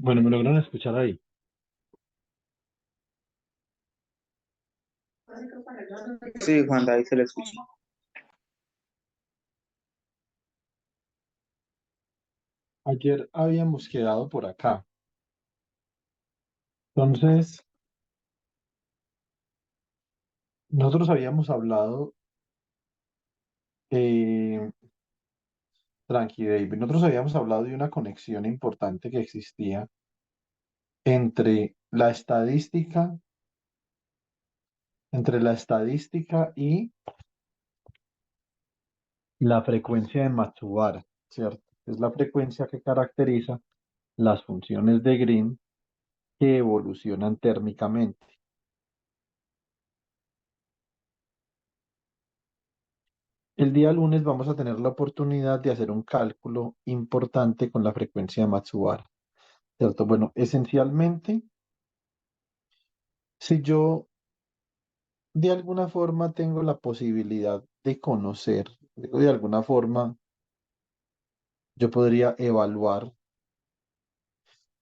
Bueno, me logran escuchar ahí. Sí, Juan David se le escucha. Ayer habíamos quedado por acá. Entonces, nosotros habíamos hablado, eh, tranqui, David, nosotros habíamos hablado de una conexión importante que existía entre entre la estadística y la frecuencia de Matsubara, ¿cierto? Es la frecuencia que caracteriza las funciones de Green que evolucionan térmicamente. El día lunes vamos a tener la oportunidad de hacer un cálculo importante con la frecuencia de Matsubara, ¿cierto? Bueno, esencialmente, si yo de alguna forma tengo la posibilidad de conocer, digo, de alguna forma, yo podría evaluar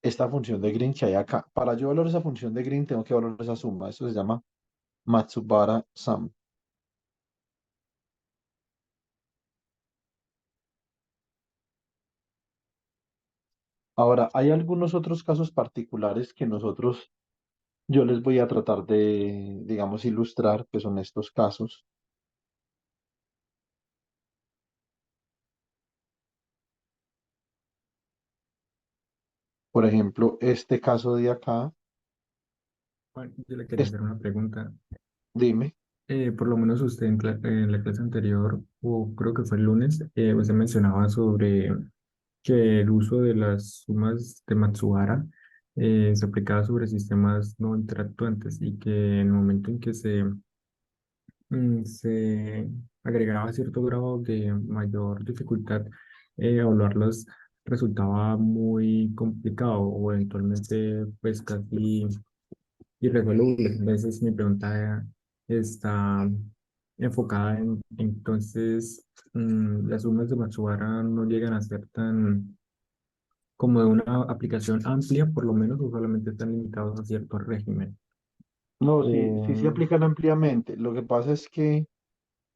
esta función de Green que hay acá. Para yo evaluar esa función de Green, tengo que evaluar esa suma. Eso se llama Matsubara Sum. Ahora, hay algunos otros casos particulares que yo les voy a tratar de, digamos, ilustrar, que son estos casos. Por ejemplo, este caso de acá, Juan, yo le quería es, hacer una pregunta. dime, Por lo menos usted en la clase anterior, o creo que fue el lunes, usted mencionaba sobre que el uso de las sumas de Matsubara se aplicaba sobre sistemas no interactuantes y que en el momento en que se agregaba cierto grado de mayor dificultad, evaluarlos resultaba muy complicado o eventualmente pues casi irresoluble. Entonces mi pregunta está enfocada en, entonces, las sumas de Matsubara no llegan a ser tan como de una aplicación amplia, por lo menos, o solamente están limitados a cierto régimen. no, sí, sí se O, aplican ampliamente. Lo que pasa es que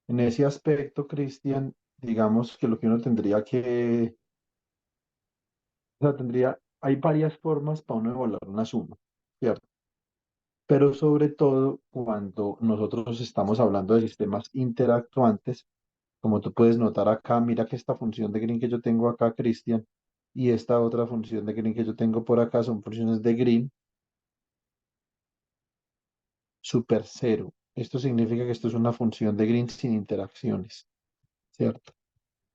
en ese aspecto, Cristian, digamos que lo que uno tendría que, o sea, hay varias formas para uno evaluar una suma, ¿cierto? Pero sobre todo cuando nosotros estamos hablando de sistemas interactuantes, como tú puedes notar acá, mira que esta función de Green que yo tengo acá, Cristian, y esta otra función de Green que yo tengo por acá son funciones de Green super cero. Esto significa que esto es una función de Green sin interacciones, ¿cierto?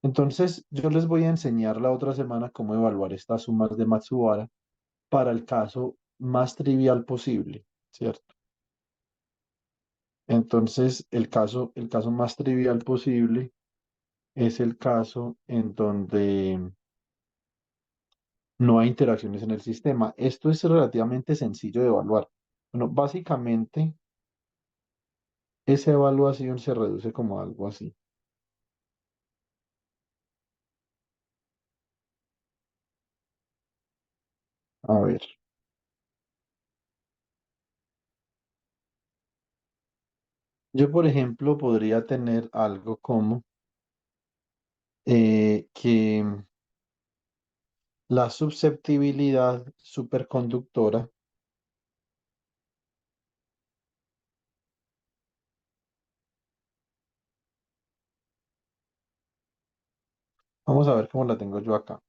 Entonces, yo les voy a enseñar la otra semana cómo evaluar estas sumas de Matsubara para el caso más trivial posible, ¿cierto? Entonces, el caso más trivial posible es el caso en donde no hay interacciones en el sistema. Esto es relativamente sencillo de evaluar. Bueno, básicamente, esa evaluación se reduce como algo así. A ver, yo, por ejemplo, podría tener algo como que la susceptibilidad superconductora, vamos a ver cómo la tengo yo acá.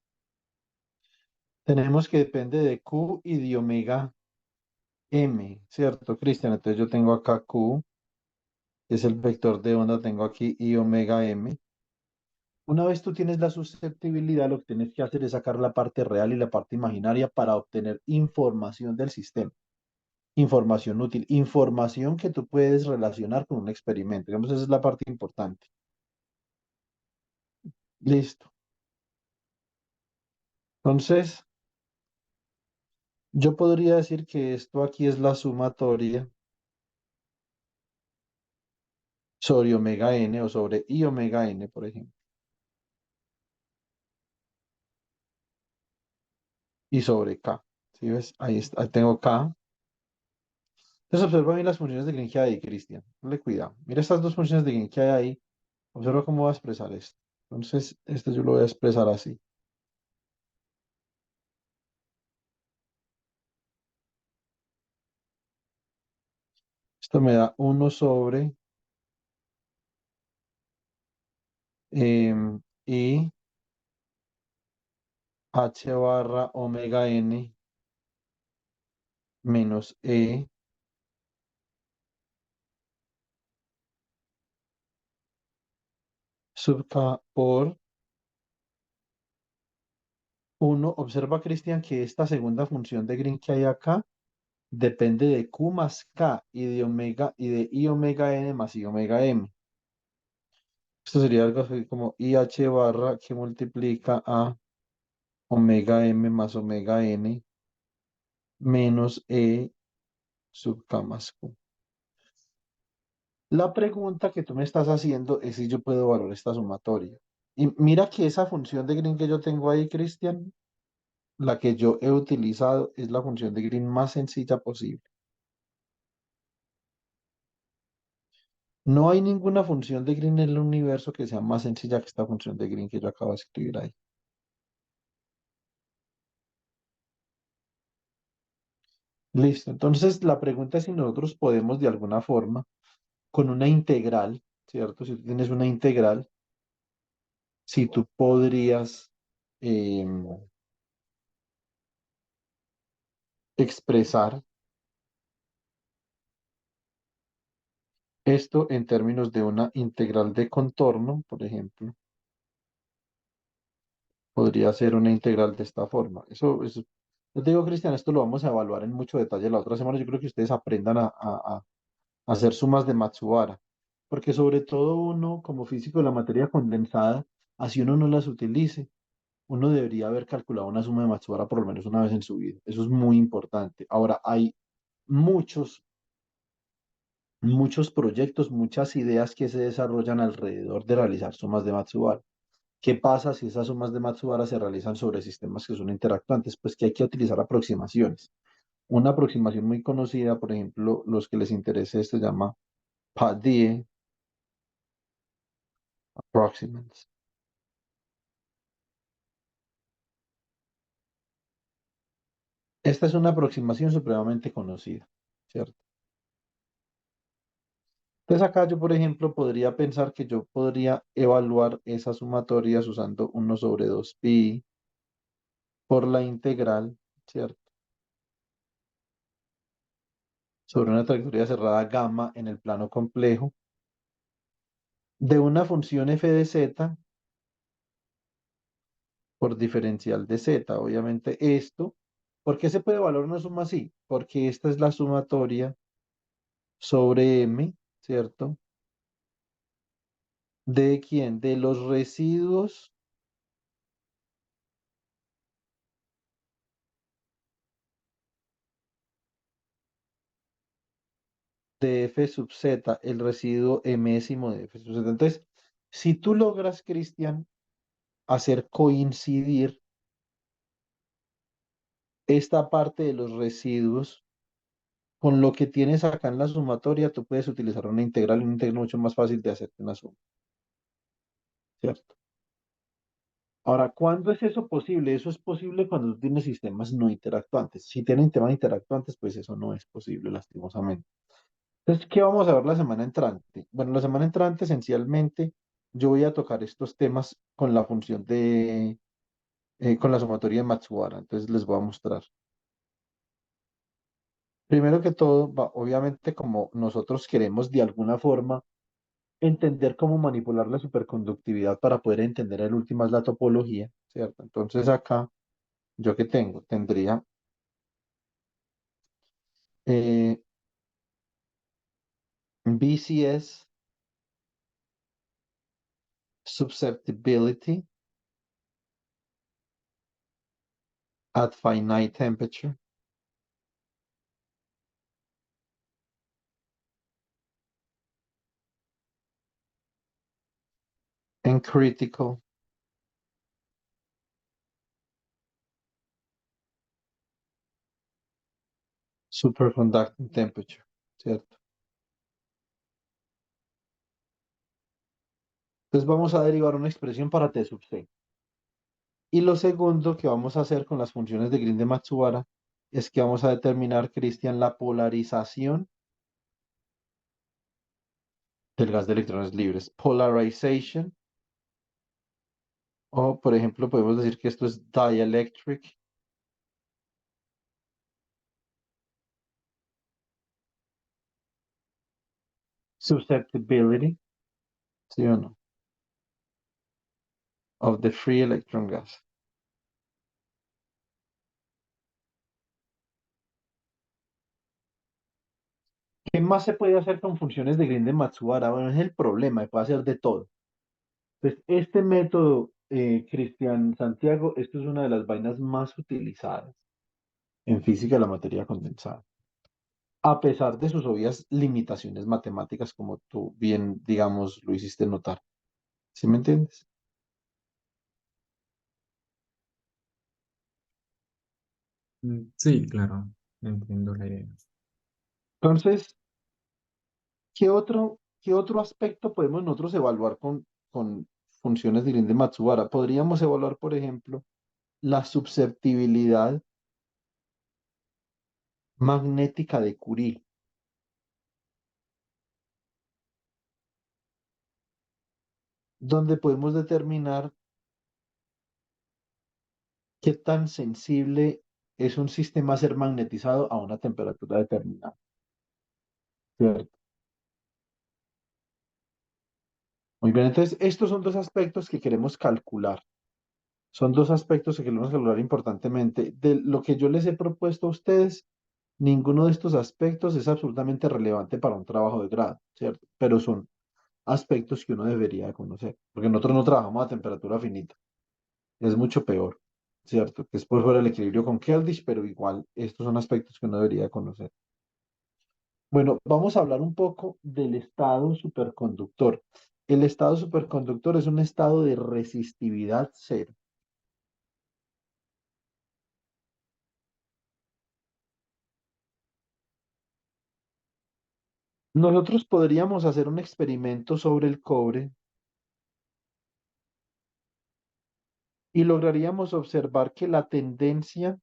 Tenemos que depende de Q y de omega M, ¿cierto, Cristian? Entonces yo tengo acá Q, que es el vector de onda, tengo aquí y omega M. Una vez tú tienes la susceptibilidad, lo que tienes que hacer es sacar la parte real y la parte imaginaria para obtener información del sistema. Información útil, información que tú puedes relacionar con un experimento. Digamos, esa es la parte importante. Listo. Entonces, yo podría decir que esto aquí es la sumatoria sobre omega n o sobre i omega n, por ejemplo, y sobre k. ¿Sí ves? Ahí está, ahí tengo K. Entonces observa bien las funciones de Green que hay ahí, Cristian. Ponle cuidado. Mira estas dos funciones de Green que hay ahí. Observa cómo va a expresar esto. Entonces, esto yo lo voy a expresar así. Esto me da 1 sobre I H barra omega N menos sub K por 1. Observa, Cristian, que esta segunda función de Green que hay acá depende de Q más K y de omega y de I omega N más I omega M. Esto sería algo así como IH barra que multiplica a omega M más omega N menos sub K más Q. La pregunta que tú me estás haciendo es si yo puedo evaluar esta sumatoria. Y mira que esa función de Green que yo tengo ahí, Cristian, la que yo he utilizado es la función de Green más sencilla posible. No hay ninguna función de Green en el universo que sea más sencilla que esta función de Green que yo acabo de escribir ahí. Listo. Entonces, la pregunta es si nosotros podemos de alguna forma, con una integral, ¿cierto? Si tú tienes una integral, si tú podrías expresar esto en términos de una integral de contorno, por ejemplo, podría ser una integral de esta forma. Eso, yo te digo, Cristian, esto lo vamos a evaluar en mucho detalle la otra semana. Yo creo que ustedes aprendan a hacer sumas de Matsubara, porque sobre todo uno, como físico de la materia condensada, así uno no las utilice, uno debería haber calculado una suma de Matsubara por lo menos una vez en su vida. Eso es muy importante. Ahora, hay muchos, muchos proyectos, muchas ideas que se desarrollan alrededor de realizar sumas de Matsubara. ¿Qué pasa si esas sumas de Matsubara se realizan sobre sistemas que son interactuantes? Pues que hay que utilizar aproximaciones. Una aproximación muy conocida, por ejemplo, los que les interese esto, se llama Padie Approximants. Esta es una aproximación supremamente conocida, ¿cierto? Entonces acá yo, por ejemplo, podría pensar que yo podría evaluar esas sumatorias usando 1/2pi por la integral, ¿cierto? Sobre una trayectoria cerrada gamma en el plano complejo de una función f de z por diferencial de z. Obviamente esto, ¿por qué se puede evaluar una suma así? Porque esta es la sumatoria sobre m, ¿cierto? ¿De quién? De los residuos de f sub z, el residuo mésimo de f sub z. Entonces, si tú logras, Cristian, hacer coincidir esta parte de los residuos con lo que tienes acá en la sumatoria, tú puedes utilizar una integral mucho más fácil de hacer que una suma, ¿cierto? Ahora, ¿cuándo es eso posible? Eso es posible cuando tú tienes sistemas no interactuantes. Si tienen temas interactuantes, pues eso no es posible, lastimosamente. Entonces, ¿qué vamos a ver la semana entrante? Bueno, la semana entrante, esencialmente, yo voy a tocar estos temas con la función con la sumatoria de Matsubara. Entonces, les voy a mostrar. Primero que todo, obviamente, como nosotros queremos de alguna forma entender cómo manipular la superconductividad para poder entender en últimas la topología, ¿cierto? Entonces, acá, ¿yo qué tengo? Tendría eh, BCS susceptibility at finite temperature and critical Superconducting temperature, ¿cierto? Entonces vamos a derivar una expresión para T sub C. Y lo segundo que vamos a hacer con las funciones de Green de Matsubara es que vamos a determinar, Cristian, la polarización del gas de electrones libres. Polarization, o por ejemplo, podemos decir que esto es dielectric. Susceptibility, ¿sí o no? Of the free electron gas. ¿Qué más se puede hacer con funciones de Green de Matsubara? Bueno, es el problema, se puede hacer de todo. Entonces, este método, Cristian Santiago, esto es una de las vainas más utilizadas en física de la materia condensada, a pesar de sus obvias limitaciones matemáticas, como tú bien, digamos, lo hiciste notar. ¿Sí me entiendes? Sí, claro, entiendo la idea. Entonces, ¿qué otro aspecto podemos nosotros evaluar con funciones de Green de Matsubara? Podríamos evaluar, por ejemplo, la susceptibilidad magnética de Curie, donde podemos determinar qué tan sensible es un sistema a ser magnetizado a una temperatura determinada. ¿Cierto? Muy bien, entonces estos son dos aspectos que queremos calcular. Son dos aspectos que queremos calcular importantemente. De lo que yo les he propuesto a ustedes, ninguno de estos aspectos es absolutamente relevante para un trabajo de grado, ¿cierto? Pero son aspectos que uno debería conocer, porque nosotros no trabajamos a temperatura finita. Es mucho peor, ¿cierto? Que es por fuera del equilibrio con Keldysh, pero igual estos son aspectos que uno debería conocer. Bueno, vamos a hablar un poco del estado superconductor. El estado superconductor es un estado de resistividad cero. Nosotros podríamos hacer un experimento sobre el cobre y lograríamos observar que la tendencia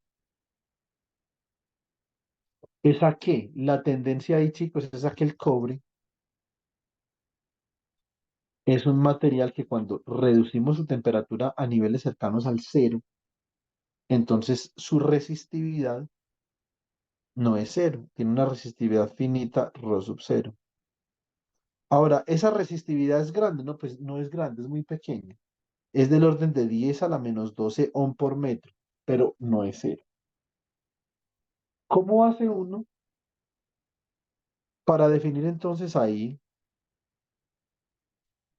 es a qué. La tendencia ahí, chicos, es a que el cobre es un material que cuando reducimos su temperatura a niveles cercanos al cero, entonces su resistividad no es cero, tiene una resistividad finita, rho sub cero. Ahora, ¿esa resistividad es grande? No, pues no es grande, es muy pequeña. Es del orden de 10 a la menos 12 ohm por metro, pero no es cero. ¿Cómo hace uno para definir entonces ahí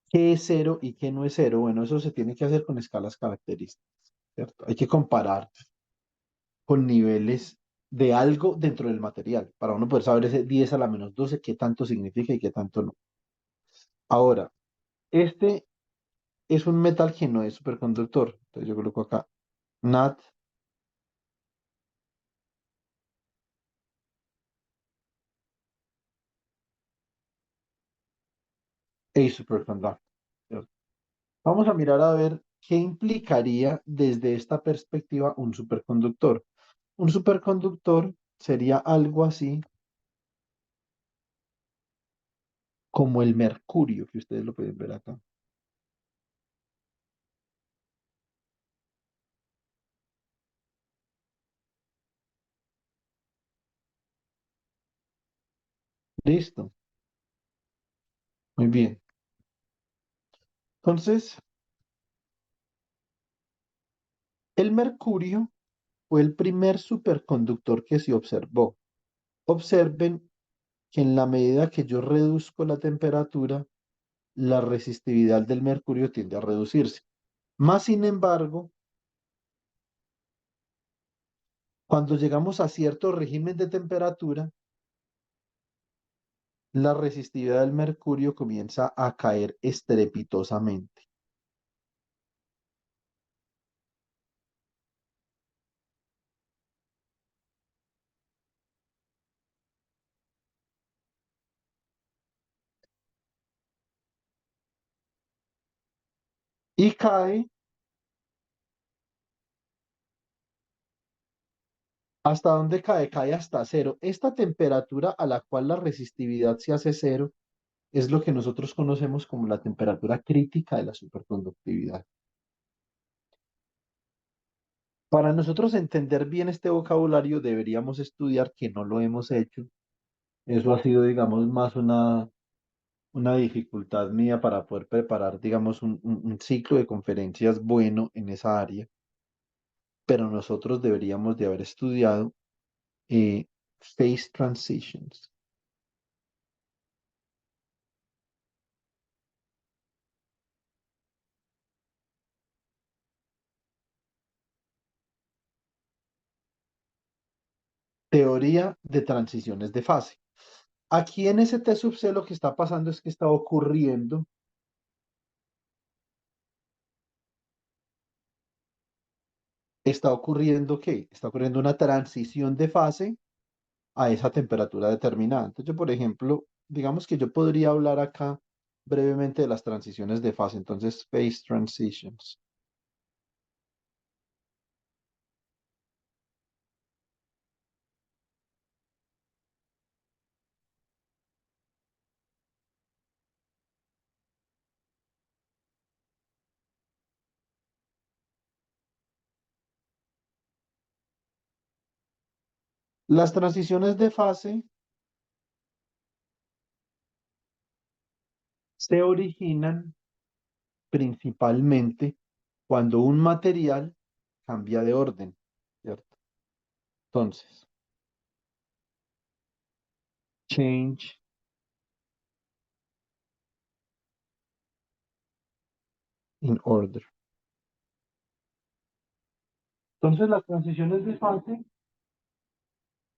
qué es cero y qué no es cero? Bueno, eso se tiene que hacer con escalas características, ¿cierto? Hay que comparar con niveles de algo dentro del material, para uno poder saber ese 10 a la menos 12 qué tanto significa y qué tanto no. Ahora, este es un metal que no es superconductor. Entonces yo coloco acá NAT a superconductor. ¿Cierto? Vamos a mirar a ver qué implicaría desde esta perspectiva un superconductor. Un superconductor sería algo así como el mercurio, que ustedes lo pueden ver acá. Listo, muy bien. Entonces, el mercurio fue el primer superconductor que se observó. Observen que en la medida que yo reduzco la temperatura, la resistividad del mercurio tiende a reducirse. Más sin embargo, cuando llegamos a cierto régimen de temperatura, la resistividad del mercurio comienza a caer estrepitosamente. y cae. ¿Hasta dónde cae? Cae hasta cero. Esta temperatura a la cual la resistividad se hace cero es lo que nosotros conocemos como la temperatura crítica de la superconductividad. Para nosotros entender bien este vocabulario deberíamos estudiar, que no lo hemos hecho. Eso ha sido, digamos, más una dificultad mía para poder preparar, digamos, un ciclo de conferencias bueno en esa área. Pero nosotros deberíamos de haber estudiado eh, phase transitions. Teoría de transiciones de fase. Aquí en ese T sub C lo que está pasando es que está ocurriendo una transición de fase a esa temperatura determinada. Entonces yo, por ejemplo, digamos que yo podría hablar acá brevemente de las transiciones de fase. Entonces, phase transitions. Las transiciones de fase se originan principalmente cuando un material cambia de orden, ¿cierto? Entonces, change in order. Entonces, las transiciones de fase,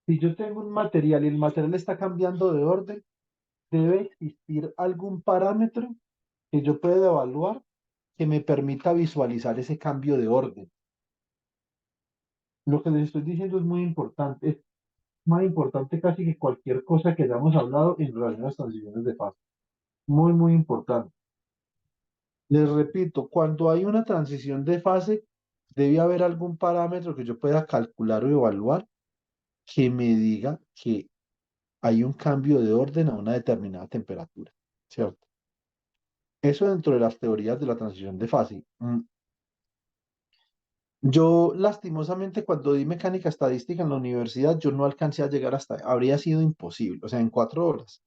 si yo tengo un material y el material está cambiando de orden, debe existir algún parámetro que yo pueda evaluar que me permita visualizar ese cambio de orden. Lo que les estoy diciendo es muy importante, es más importante casi que cualquier cosa que hayamos hablado en relación a las transiciones de fase. Muy, muy importante. Les repito, cuando hay una transición de fase, debe haber algún parámetro que yo pueda calcular o evaluar que me diga que hay un cambio de orden a una determinada temperatura, ¿cierto? Eso dentro de las teorías de la transición de fase. Yo, lastimosamente, cuando di mecánica estadística en la universidad, yo no alcancé a llegar hasta, habría sido imposible, o sea, en 4 horas.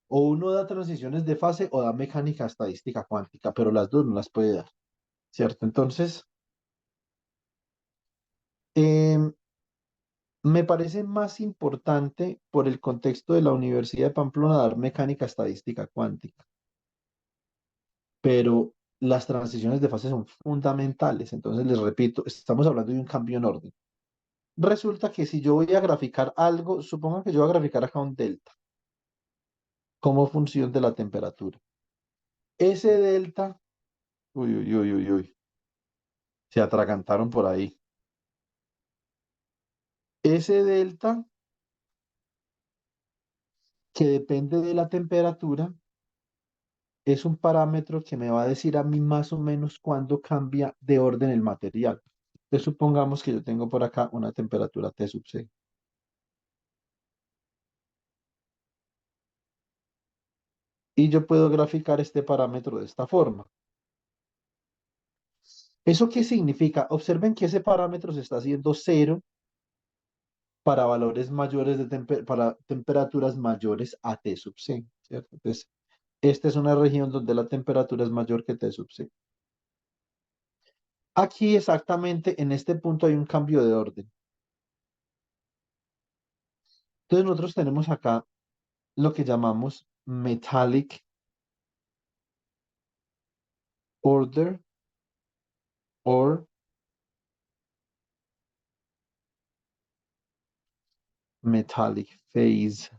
O uno da transiciones de fase o da mecánica estadística cuántica, pero las dos no las puede dar, ¿cierto? Entonces, em, me parece más importante por el contexto de la Universidad de Pamplona dar mecánica estadística cuántica, pero las transiciones de fase son fundamentales. Entonces, les repito, estamos hablando de un cambio en orden. Resulta que si yo voy a graficar algo, supongo que yo voy a graficar acá un delta como función de la temperatura. Ese delta, uy, uy, uy, uy, uy, se atragantaron por ahí. Ese delta que depende de la temperatura es un parámetro que me va a decir a mí más o menos cuándo cambia de orden el material. Entonces supongamos que yo tengo por acá una temperatura T sub C. Y yo puedo graficar este parámetro de esta forma. ¿Eso qué significa? Observen que ese parámetro se está haciendo cero para valores mayores para temperaturas mayores a T sub C, ¿cierto? Entonces, esta es una región donde la temperatura es mayor que T sub C. Aquí exactamente en este punto hay un cambio de orden. Entonces nosotros tenemos acá lo que llamamos metallic order or metallic phase.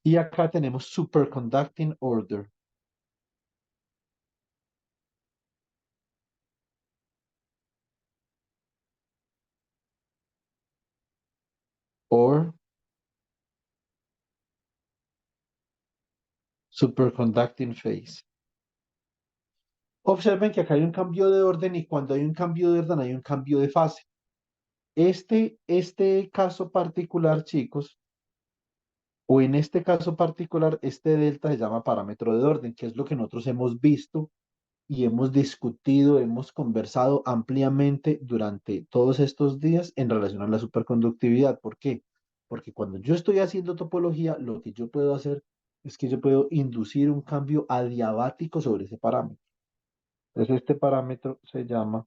Y acá tenemos superconducting order or superconducting phase. Observen que acá hay un cambio de orden y cuando hay un cambio de orden hay un cambio de fase. Este caso particular, chicos, o en este caso particular, este delta se llama parámetro de orden, que es lo que nosotros hemos visto y hemos discutido, hemos conversado ampliamente durante todos estos días en relación a la superconductividad. ¿Por qué? Porque cuando yo estoy haciendo topología, lo que yo puedo hacer es que yo puedo inducir un cambio adiabático sobre ese parámetro. Entonces, este parámetro se llama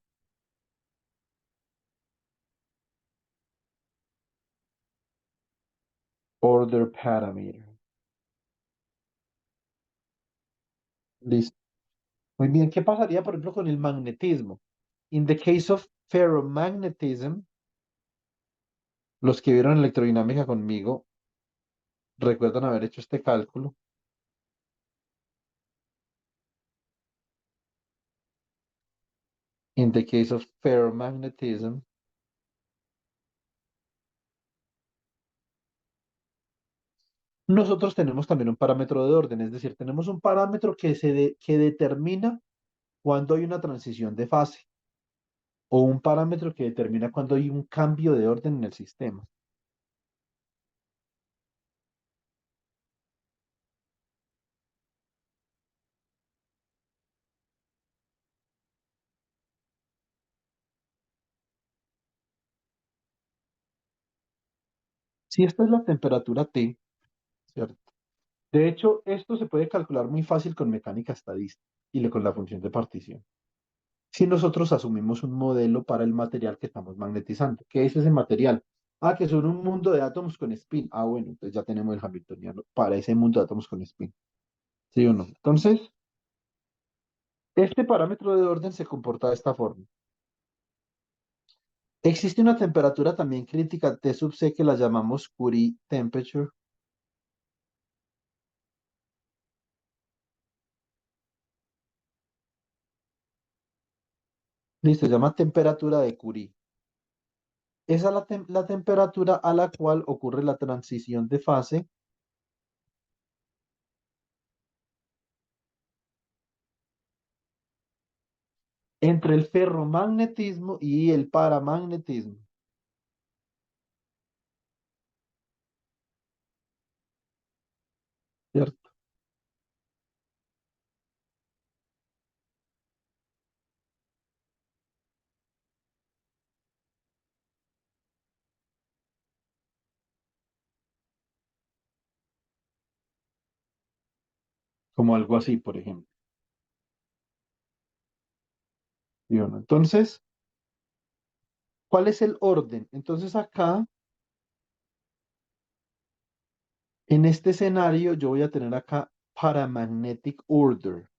order parameter. Listo. Muy bien, ¿qué pasaría, por ejemplo, con el magnetismo? In the case of ferromagnetism, los que vieron electrodinámica conmigo recuerdan haber hecho este cálculo. In the case of ferromagnetism, nosotros tenemos también un parámetro de orden, es decir, tenemos un parámetro que determina cuando hay una transición de fase o un parámetro que determina cuando hay un cambio de orden en el sistema. Si esta es la temperatura T, ¿cierto? De hecho, esto se puede calcular muy fácil con mecánica estadística con la función de partición. Si nosotros asumimos un modelo para el material que estamos magnetizando, ¿qué es ese material? Ah, que son un mundo de átomos con spin. Ah, bueno, entonces ya tenemos el hamiltoniano para ese mundo de átomos con spin. ¿Sí o no? Entonces, este parámetro de orden se comporta de esta forma. Existe una temperatura también crítica T sub C que la llamamos Curie temperature. Listo, se llama temperatura de Curie. Esa es la temperatura a la cual ocurre la transición de fase entre el ferromagnetismo y el paramagnetismo, ¿cierto? Como algo así, por ejemplo. ¿Sí o no? Entonces, ¿cuál es el orden? Entonces acá, en este escenario, yo voy a tener acá paramagnetic order.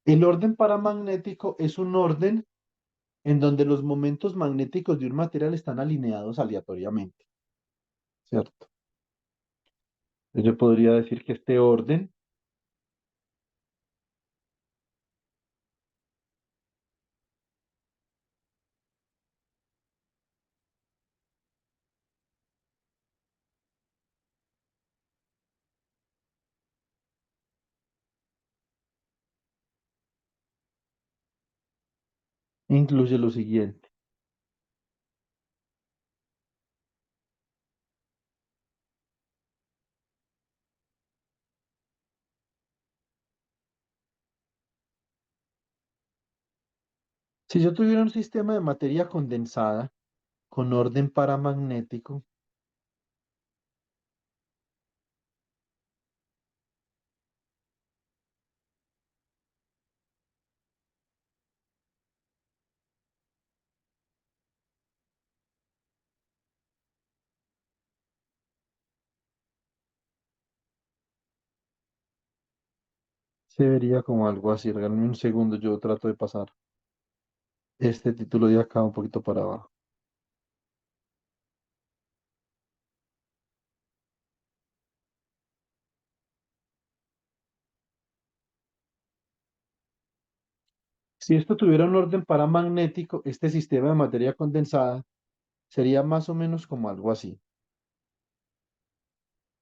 El orden paramagnético es un orden en donde los momentos magnéticos de un material están alineados aleatoriamente, ¿cierto? Yo podría decir que este orden incluye lo siguiente. Si yo tuviera un sistema de materia condensada con orden paramagnético, se vería como algo así. Regálame un segundo, yo trato de pasar este título de acá un poquito para abajo. Si esto tuviera un orden paramagnético, este sistema de materia condensada sería más o menos como algo así.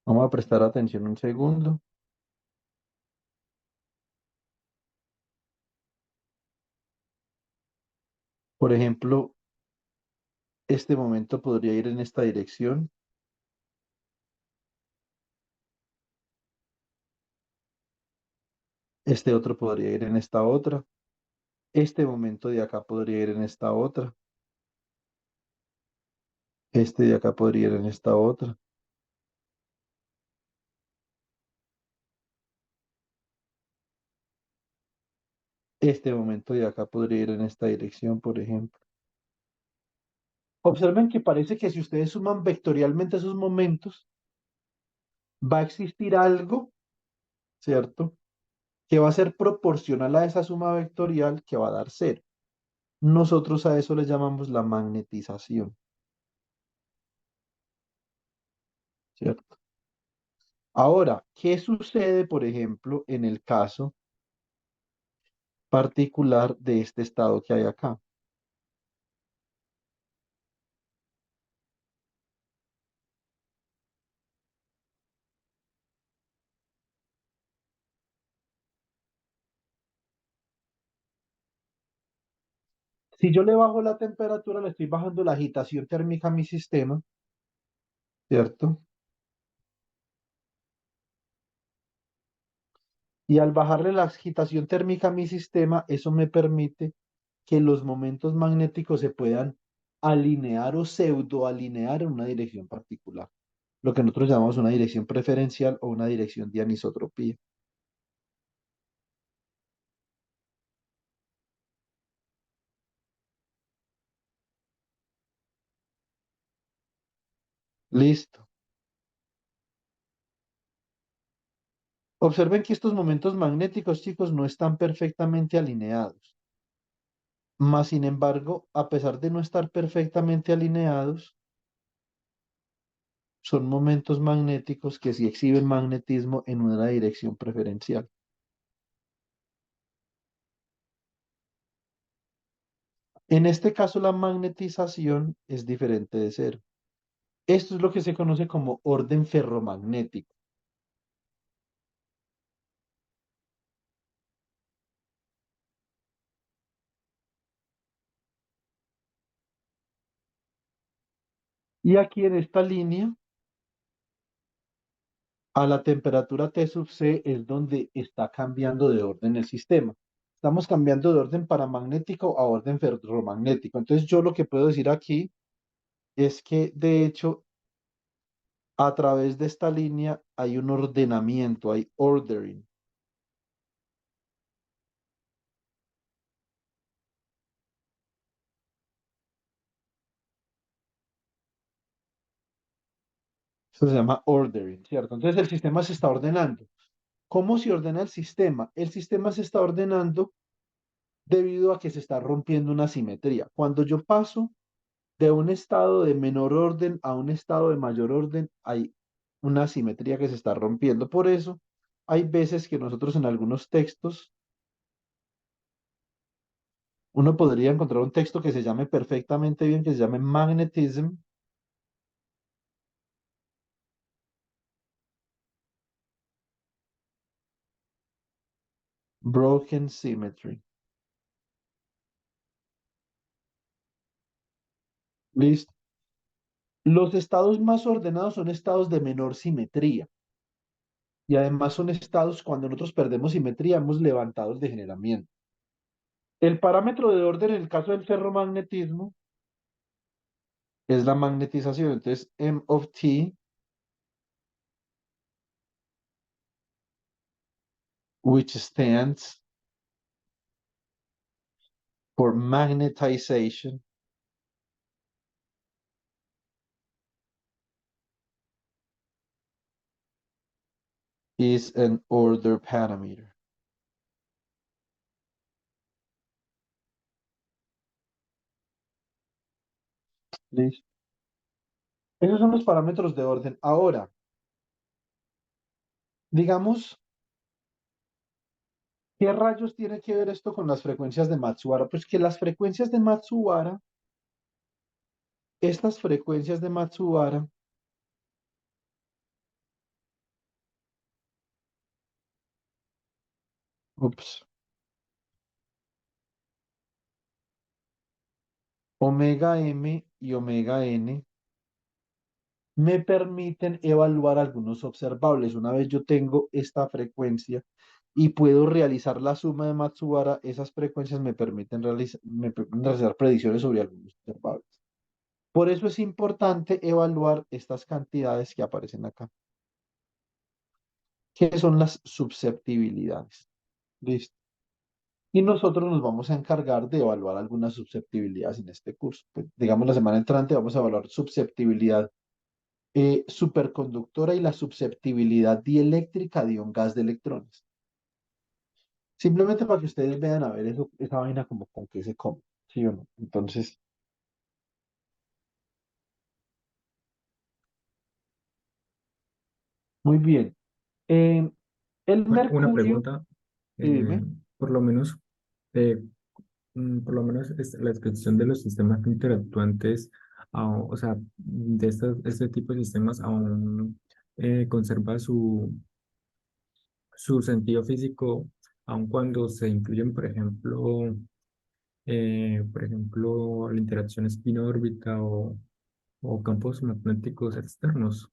Vamos a prestar atención un segundo. Por ejemplo, este momento podría ir en esta dirección. Este otro podría ir en esta otra. Este momento de acá podría ir en esta otra. Este de acá podría ir en esta otra. Este momento de acá podría ir en esta dirección, por ejemplo. Observen que parece que si ustedes suman vectorialmente esos momentos, va a existir algo, ¿cierto? Que va a ser proporcional a esa suma vectorial que va a dar cero. Nosotros a eso le llamamos la magnetización, ¿cierto? Ahora, ¿qué sucede, por ejemplo, en el caso particular de este estado que hay acá? Si yo le bajo la temperatura, le estoy bajando la agitación térmica a mi sistema, ¿cierto? Y al bajarle la agitación térmica a mi sistema, eso me permite que los momentos magnéticos se puedan alinear o pseudoalinear en una dirección particular, lo que nosotros llamamos una dirección preferencial o una dirección de anisotropía. Listo. Observen que estos momentos magnéticos, chicos, no están perfectamente alineados. Mas, sin embargo, a pesar de no estar perfectamente alineados, son momentos magnéticos que sí exhiben magnetismo en una dirección preferencial. En este caso, la magnetización es diferente de cero. Esto es lo que se conoce como orden ferromagnético. Y aquí en esta línea, a la temperatura T sub C es donde está cambiando de orden el sistema. Estamos cambiando de orden paramagnético a orden ferromagnético. Entonces yo lo que puedo decir aquí es que de hecho a través de esta línea hay un ordenamiento, hay ordering. Eso se llama ordering, ¿cierto? Entonces el sistema se está ordenando. ¿Cómo se ordena el sistema? El sistema se está ordenando debido a que se está rompiendo una simetría. Cuando yo paso de un estado de menor orden a un estado de mayor orden, hay una simetría que se está rompiendo. Por eso, hay veces que nosotros en algunos textos, uno podría encontrar un texto que se llame perfectamente bien, que se llame Magnetism, Broken Symmetry. ¿Listo? Los estados más ordenados son estados de menor simetría. Y además son estados cuando nosotros perdemos simetría, hemos levantado el degeneramiento. El parámetro de orden en el caso del ferromagnetismo es la magnetización. Entonces, M of T, which stands for magnetization, is an order parameter. ¿Listo? Esos son los parámetros de orden. Ahora, digamos, ¿Qué rayos tiene que ver esto con las frecuencias de Matsubara? Pues que las frecuencias de Matsubara, estas frecuencias de Matsubara, ups, omega m y omega n, me permiten evaluar algunos observables. Una vez yo tengo esta frecuencia y puedo realizar la suma de Matsubara, esas frecuencias me permiten realizar predicciones sobre algunos observables. Por eso es importante evaluar estas cantidades que aparecen acá, que son las susceptibilidades. ¿Listo? Y nosotros nos vamos a encargar de evaluar algunas susceptibilidades en este curso. Pues, digamos, la semana entrante vamos a evaluar susceptibilidad superconductora y la susceptibilidad dieléctrica de un gas de electrones. Simplemente para que ustedes vean a ver eso, esa vaina como con qué se come, ¿sí o no? Entonces, muy bien. Eh, el Bueno, una mercurio, pregunta, sí, eh, dime. por lo menos, eh, por lo menos la descripción de los sistemas interactuantes, o sea, de este tipo de sistemas aún conserva su sentido físico, aun cuando se incluyen, por ejemplo, la interacción spin-órbita o campos magnéticos externos.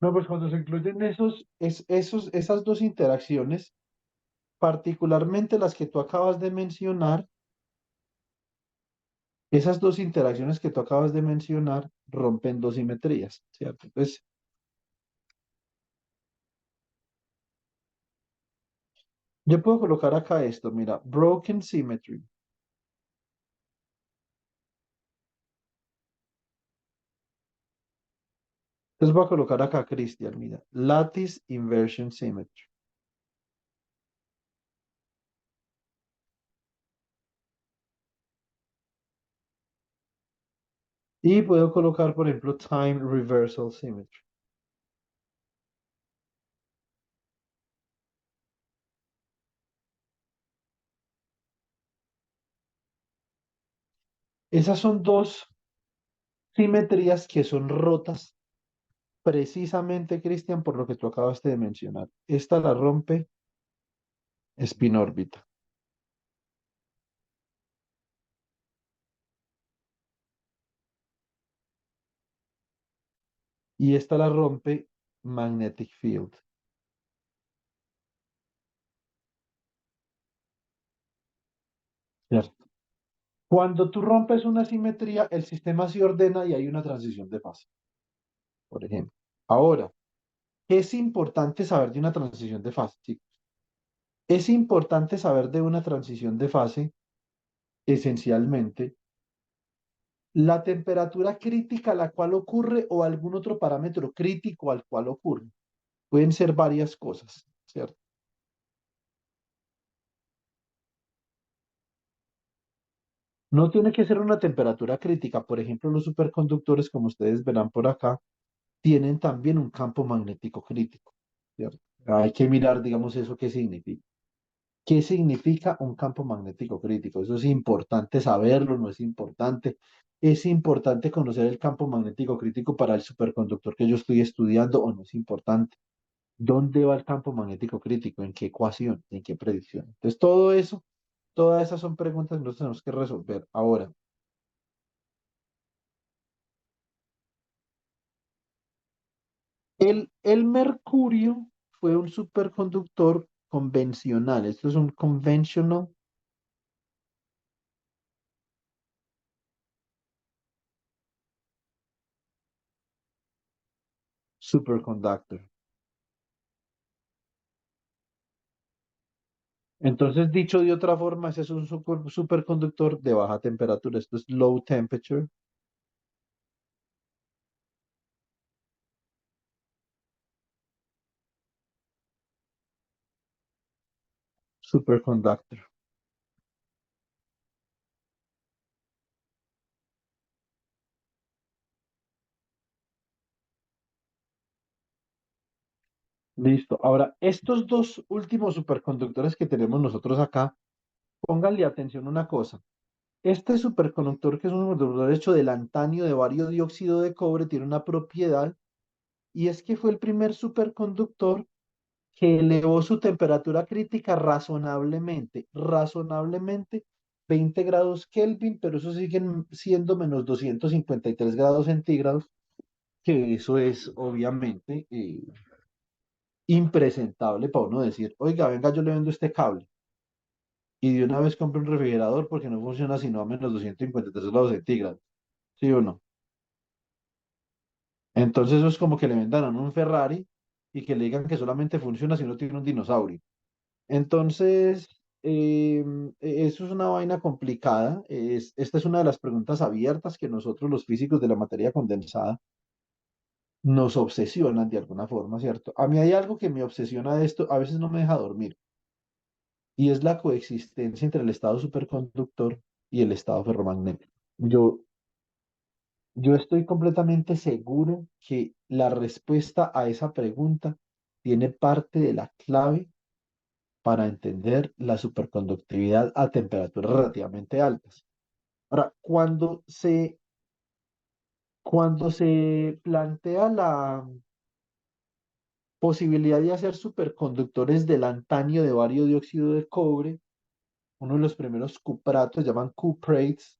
No, pues cuando se incluyen esas dos interacciones, particularmente las que tú acabas de mencionar, esas dos interacciones que tú acabas de mencionar rompen dos simetrías, ¿cierto? Entonces, yo puedo colocar acá esto, mira, broken symmetry. Entonces voy a colocar acá, Cristian, mira, lattice inversion symmetry. Y puedo colocar, por ejemplo, time reversal symmetry. Esas son dos simetrías que son rotas precisamente, Cristian, por lo que tú acabaste de mencionar. Esta la rompe spin órbita. Y esta la rompe magnetic field. ¿Cierto? Cuando tú rompes una simetría, el sistema se ordena y hay una transición de fase, por ejemplo. Ahora, ¿qué es importante saber de una transición de fase? Sí, es importante saber de una transición de fase, esencialmente, la temperatura crítica a la cual ocurre o algún otro parámetro crítico al cual ocurre. Pueden ser varias cosas, ¿cierto? No tiene que ser una temperatura crítica. Por ejemplo, los superconductores, como ustedes verán por acá, tienen también un campo magnético crítico, ¿cierto? Hay que mirar, digamos, eso qué significa. ¿Qué significa un campo magnético crítico? Eso es importante saberlo, no es importante. ¿Es importante conocer el campo magnético crítico para el superconductor que yo estoy estudiando o no es importante? ¿Dónde va el campo magnético crítico? ¿En qué ecuación? ¿En qué predicción? Entonces, todo eso, todas esas son preguntas que nosotros tenemos que resolver. Ahora, el mercurio fue un superconductor convencional. Esto es un conventional superconductor. Entonces, dicho de otra forma, ese es un superconductor de baja temperatura. Esto es low temperature superconductor. Listo. Ahora, estos dos últimos superconductores que tenemos nosotros acá, pónganle atención a una cosa. Este superconductor, que es un superconductor hecho de lantanio de bario dióxido de cobre, tiene una propiedad y es que fue el primer superconductor que elevó su temperatura crítica razonablemente 20 grados Kelvin, pero eso siguen siendo menos 253 grados centígrados, que eso es obviamente impresentable para uno decir, oiga, venga, yo le vendo este cable y de una vez compre un refrigerador porque no funciona sino a menos 253 grados centígrados, ¿sí o no? Entonces eso es como que le vendan a uno un Ferrari y que le digan que solamente funciona si no tiene un dinosaurio. Entonces, eso es una vaina complicada. Esta es una de las preguntas abiertas que nosotros, los físicos de la materia condensada, nos obsesionan de alguna forma, ¿cierto? A mí hay algo que me obsesiona de esto, a veces no me deja dormir, y es la coexistencia entre el estado superconductor y el estado ferromagnético. Yo, yo estoy completamente seguro que la respuesta a esa pregunta tiene parte de la clave para entender la superconductividad a temperaturas relativamente altas. Ahora, cuando se plantea la posibilidad de hacer superconductores de lantanio de bario dióxido de cobre, uno de los primeros cupratos, llaman cuprates,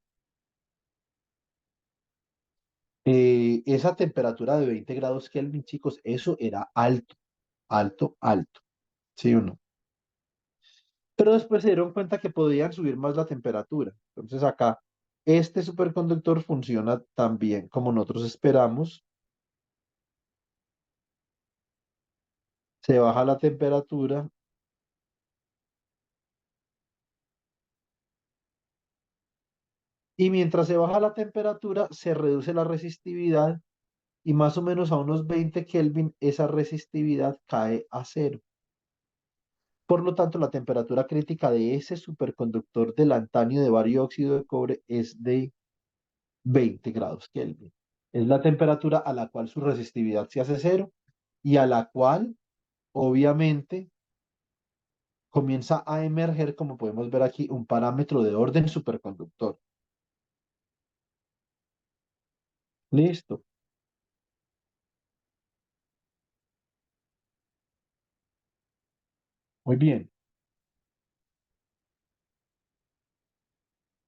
esa temperatura de 20 grados Kelvin, chicos, eso era alto, alto, alto, ¿sí o no? Pero después se dieron cuenta que podían subir más la temperatura. Entonces acá, este superconductor funciona tan bien como nosotros esperamos. Se baja la temperatura y mientras se baja la temperatura, se reduce la resistividad y más o menos a unos 20 Kelvin esa resistividad cae a cero. Por lo tanto, la temperatura crítica de ese superconductor de lantanio de bario óxido de cobre es de 20 grados Kelvin. Es la temperatura a la cual su resistividad se hace cero y a la cual, obviamente, comienza a emerger, como podemos ver aquí, un parámetro de orden superconductor. Listo. Muy bien.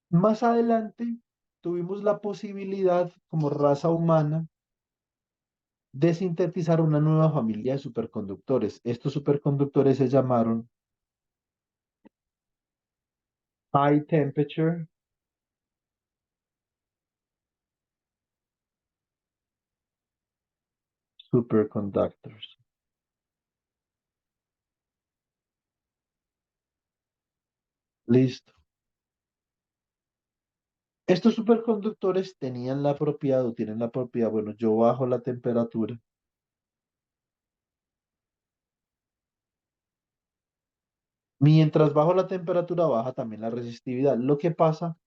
Más adelante tuvimos la posibilidad, como raza humana, de sintetizar una nueva familia de superconductores. Estos superconductores se llamaron high temperature superconductors. Listo. Estos superconductores tenían la propiedad o tienen la propiedad, bueno, yo bajo la temperatura. Mientras bajo la temperatura, baja también la resistividad. Lo que pasa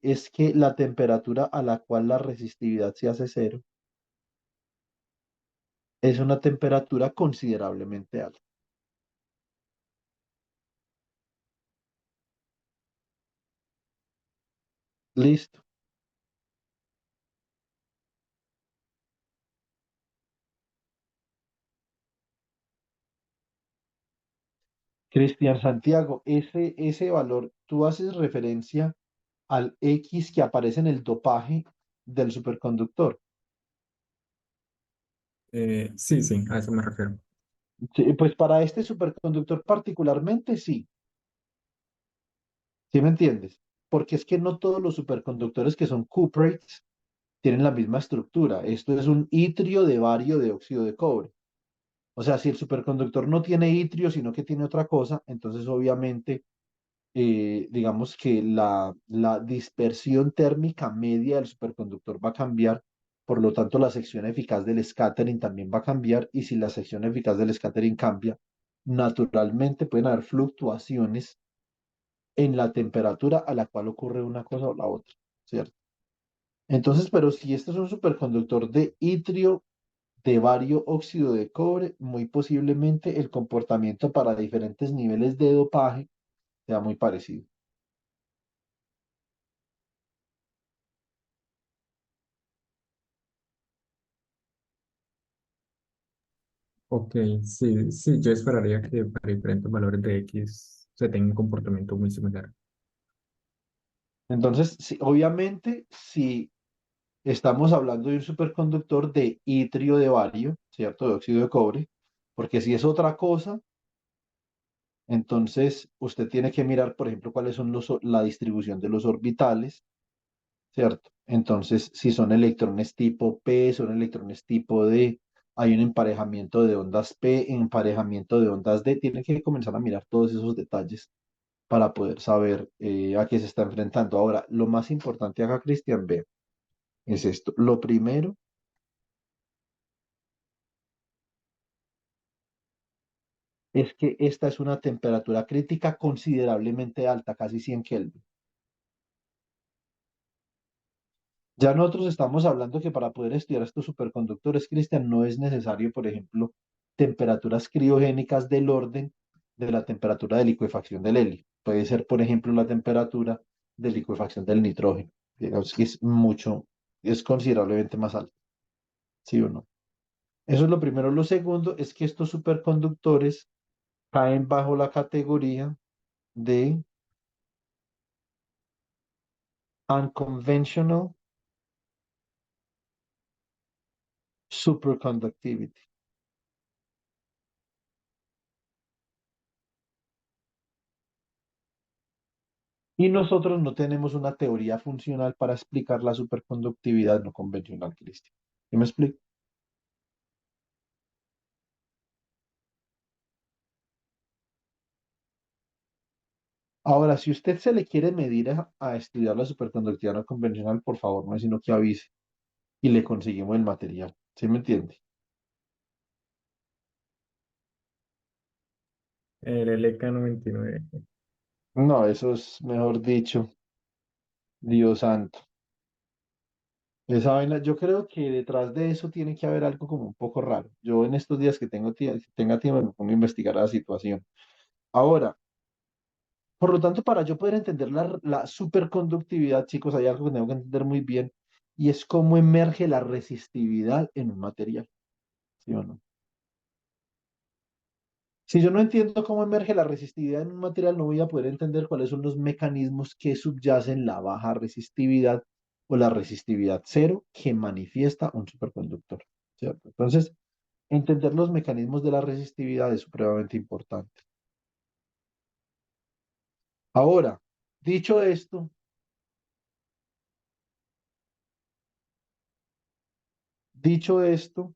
es que la temperatura a la cual la resistividad se hace cero es una temperatura considerablemente alta. Listo. Cristian Santiago, ese valor, tú haces referencia al X que aparece en el dopaje del superconductor. Sí, sí, a eso me refiero. Sí, pues para este superconductor particularmente sí, ¿sí me entiendes? Porque es que no todos los superconductores que son cuprates tienen la misma estructura. Esto es un itrio de bario de óxido de cobre. O sea, si el superconductor no tiene itrio, sino que tiene otra cosa, entonces obviamente digamos que la dispersión térmica media del superconductor va a cambiar, por lo tanto la sección eficaz del scattering también va a cambiar y si la sección eficaz del scattering cambia, naturalmente pueden haber fluctuaciones en la temperatura a la cual ocurre una cosa o la otra, ¿cierto? Entonces, pero si este es un superconductor de itrio de bario óxido de cobre, muy posiblemente el comportamiento para diferentes niveles de dopaje sea muy parecido. Ok, sí, sí, yo esperaría que para diferentes valores de X se tenga un comportamiento muy similar. Entonces, sí, obviamente, si estamos hablando de un superconductor de itrio de bario, ¿cierto? De óxido de cobre, porque si es otra cosa, entonces usted tiene que mirar, por ejemplo, cuáles son la distribución de los orbitales, ¿cierto? Entonces, si son electrones tipo P, son electrones tipo D, hay un emparejamiento de ondas P, emparejamiento de ondas D, tiene que comenzar a mirar todos esos detalles para poder saber a qué se está enfrentando. Ahora, lo más importante acá, Cristian, ve, es esto. Lo primero es que esta es una temperatura crítica considerablemente alta, casi 100 Kelvin. Ya nosotros estamos hablando que para poder estudiar estos superconductores, Cristian, no es necesario, por ejemplo, temperaturas criogénicas del orden de la temperatura de licuefacción del helio. Puede ser, por ejemplo, la temperatura de licuefacción del nitrógeno. Digamos que es considerablemente más alta, ¿sí o no? Eso es lo primero. Lo segundo es que estos superconductores caen bajo la categoría de unconventional superconductivity. Y nosotros no tenemos una teoría funcional para explicar la superconductividad no convencional, Cristian. ¿Sí me explico? Ahora, si usted se le quiere medir a estudiar la superconductividad no convencional, por favor, no es sino que avise y le conseguimos el material. ¿Sí me entiende? El LK99. No, eso es mejor dicho, Dios santo. Esa vaina, yo creo que detrás de eso tiene que haber algo como un poco raro. Yo en estos días que tenga tiempo me pongo a investigar la situación. Ahora, por lo tanto, para yo poder entender la superconductividad, chicos, hay algo que tengo que entender muy bien y es cómo emerge la resistividad en un material, ¿sí o no? Si yo no entiendo cómo emerge la resistividad en un material, no voy a poder entender cuáles son los mecanismos que subyacen la baja resistividad o la resistividad cero que manifiesta un superconductor, ¿cierto? Entonces, entender los mecanismos de la resistividad es supremamente importante. Ahora, dicho esto, dicho esto,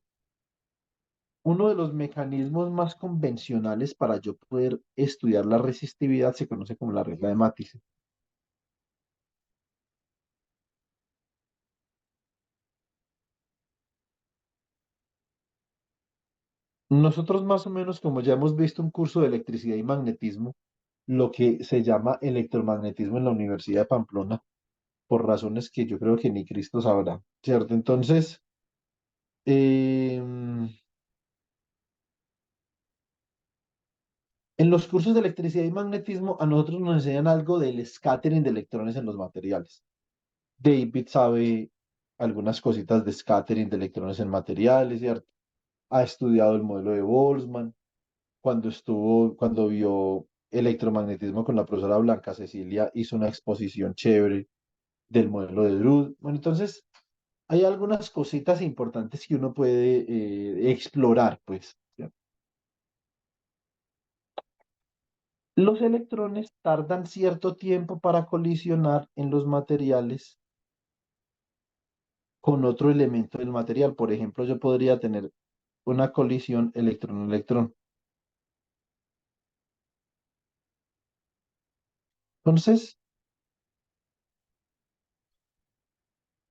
uno de los mecanismos más convencionales para yo poder estudiar la resistividad se conoce como la regla de Matisse. Nosotros más o menos, como ya hemos visto un curso de electricidad y magnetismo, lo que se llama electromagnetismo en la Universidad de Pamplona, por razones que yo creo que ni Cristo sabrá, ¿cierto? Entonces, en los cursos de electricidad y magnetismo, a nosotros nos enseñan algo del scattering de electrones en los materiales. David sabe algunas cositas de scattering de electrones en materiales, ¿cierto? Ha estudiado el modelo de Boltzmann, cuando vio electromagnetismo con la profesora Blanca Cecilia, hizo una exposición chévere del modelo de Drude. Bueno, entonces hay algunas cositas importantes que uno puede explorar, pues. ¿Cierto? Los electrones tardan cierto tiempo para colisionar en los materiales con otro elemento del material. Por ejemplo, yo podría tener una colisión electrón-electrón. Entonces,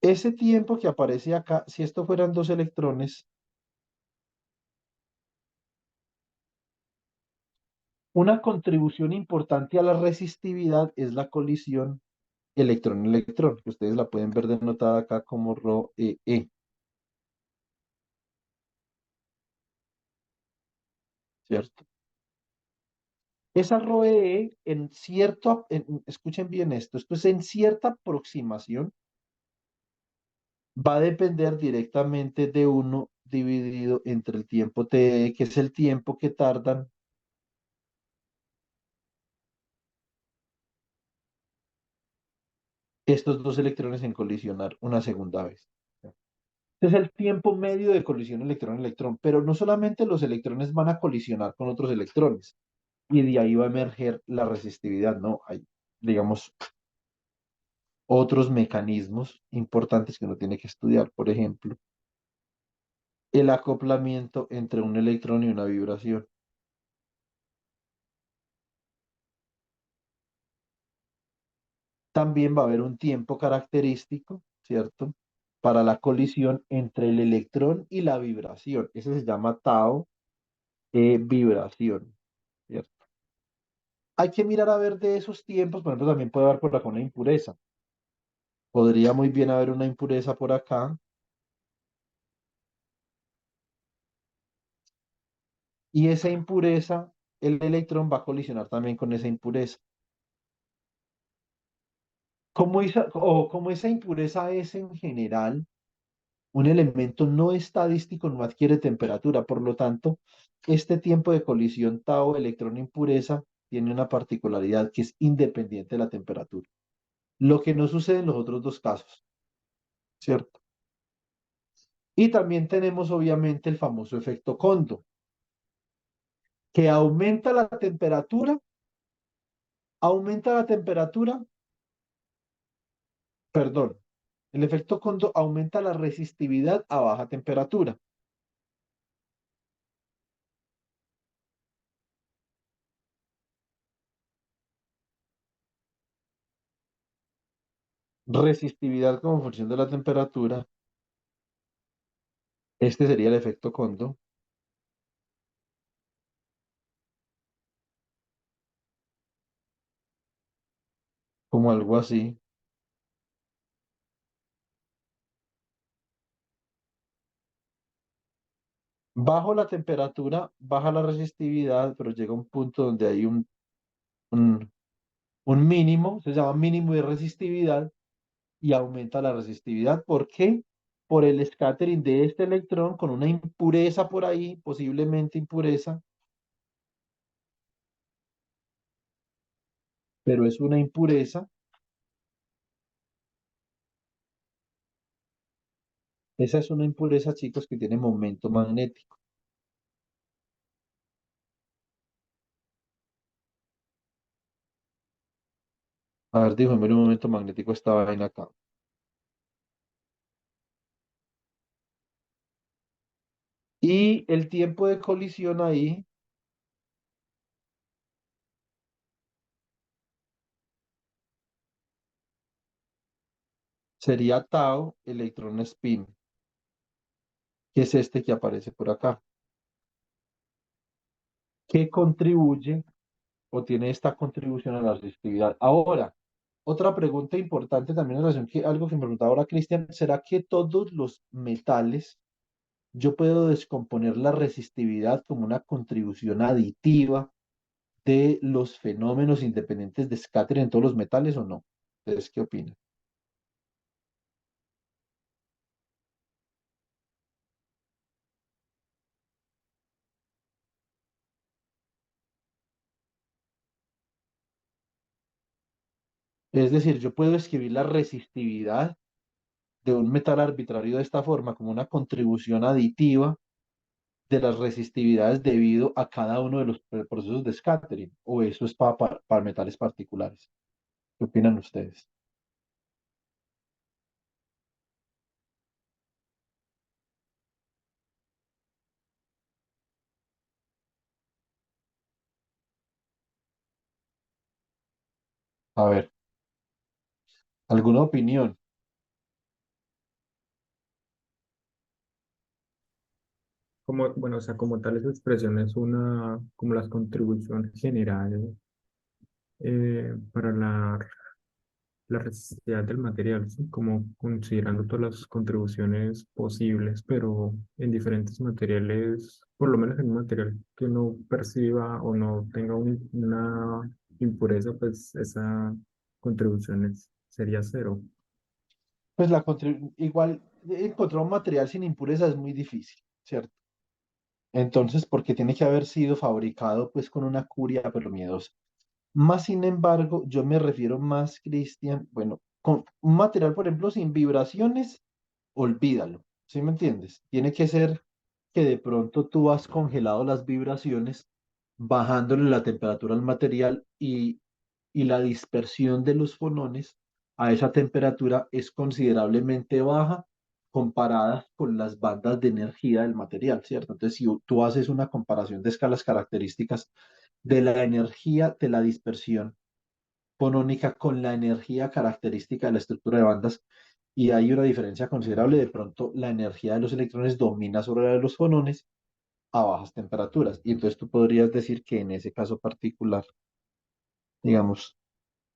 ese tiempo que aparece acá, si esto fueran dos electrones, una contribución importante a la resistividad es la colisión electrón-electrón, que ustedes la pueden ver denotada acá como ρ e. ¿cierto? Esa ROE en cierto, escuchen bien esto es en cierta aproximación, va a depender directamente de uno dividido entre el tiempo t, que es el tiempo que tardan estos dos electrones en colisionar una segunda vez. Este es el tiempo medio de colisión electrón-electrón, pero no solamente los electrones van a colisionar con otros electrones y de ahí va a emerger la resistividad, ¿no? Hay, digamos, otros mecanismos importantes que uno tiene que estudiar, por ejemplo, el acoplamiento entre un electrón y una vibración. También va a haber un tiempo característico, ¿cierto? Para la colisión entre el electrón y la vibración. Eso se llama tau vibración, ¿cierto? Hay que mirar a ver de esos tiempos, por ejemplo, también puede haber por acá una impureza. Podría muy bien haber una impureza por acá. Y esa impureza, el electrón va a colisionar también con esa impureza. Como esa impureza es en general un elemento no estadístico, no adquiere temperatura. Por lo tanto, este tiempo de colisión tau electrón-impureza tiene una particularidad que es independiente de la temperatura. Lo que no sucede en los otros dos casos, ¿cierto? Y también tenemos obviamente el famoso efecto Kondo, que aumenta la temperatura, perdón, el efecto Kondo aumenta la resistividad a baja temperatura. Resistividad como función de la temperatura. Este sería el efecto Kondo, como algo así. Bajo la temperatura, baja la resistividad, pero llega un punto donde hay un, un mínimo, se llama mínimo de resistividad, y aumenta la resistividad. ¿Por qué? Por el scattering de este electrón con una impureza por ahí, posiblemente impureza, pero es una impureza. Esa es una impureza, chicos, que tiene momento magnético. A ver, dígame un momento magnético esta vaina acá. Y el tiempo de colisión ahí sería tau electrón spin, que es este que aparece por acá, que contribuye o tiene esta contribución a la resistividad. Ahora, otra pregunta importante también en relación que algo que me preguntaba ahora Cristian, ¿será que todos los metales yo puedo descomponer la resistividad como una contribución aditiva de los fenómenos independientes de scattering en todos los metales o no? ¿Ustedes qué opinan? Es decir, yo puedo escribir la resistividad de un metal arbitrario de esta forma como una contribución aditiva de las resistividades debido a cada uno de los procesos de scattering, o eso es para metales particulares. ¿Qué opinan ustedes? A ver, ¿alguna opinión? Como, bueno, o sea, como tal esa expresión es una, como las contribuciones generales para la la resistividad del material, ¿sí? Como considerando todas las contribuciones posibles, pero en diferentes materiales, por lo menos en un material que no perciba o no tenga una impureza, pues esa contribución sería cero. Pues igual encontrar un material sin impureza es muy difícil, ¿cierto? Entonces, porque tiene que haber sido fabricado pues con una curia pero miedosa. Más sin embargo, yo me refiero más, Cristian, bueno, con un material, por ejemplo, sin vibraciones, olvídalo, ¿sí me entiendes? Tiene que ser que de pronto tú has congelado las vibraciones, bajándole la temperatura al material y la dispersión de los fonones a esa temperatura es considerablemente baja comparada con las bandas de energía del material, ¿cierto? Entonces, si tú haces una comparación de escalas características de la energía de la dispersión fonónica con la energía característica de la estructura de bandas, y hay una diferencia considerable, de pronto la energía de los electrones domina sobre la de los fonones a bajas temperaturas. Y entonces tú podrías decir que en ese caso particular, digamos,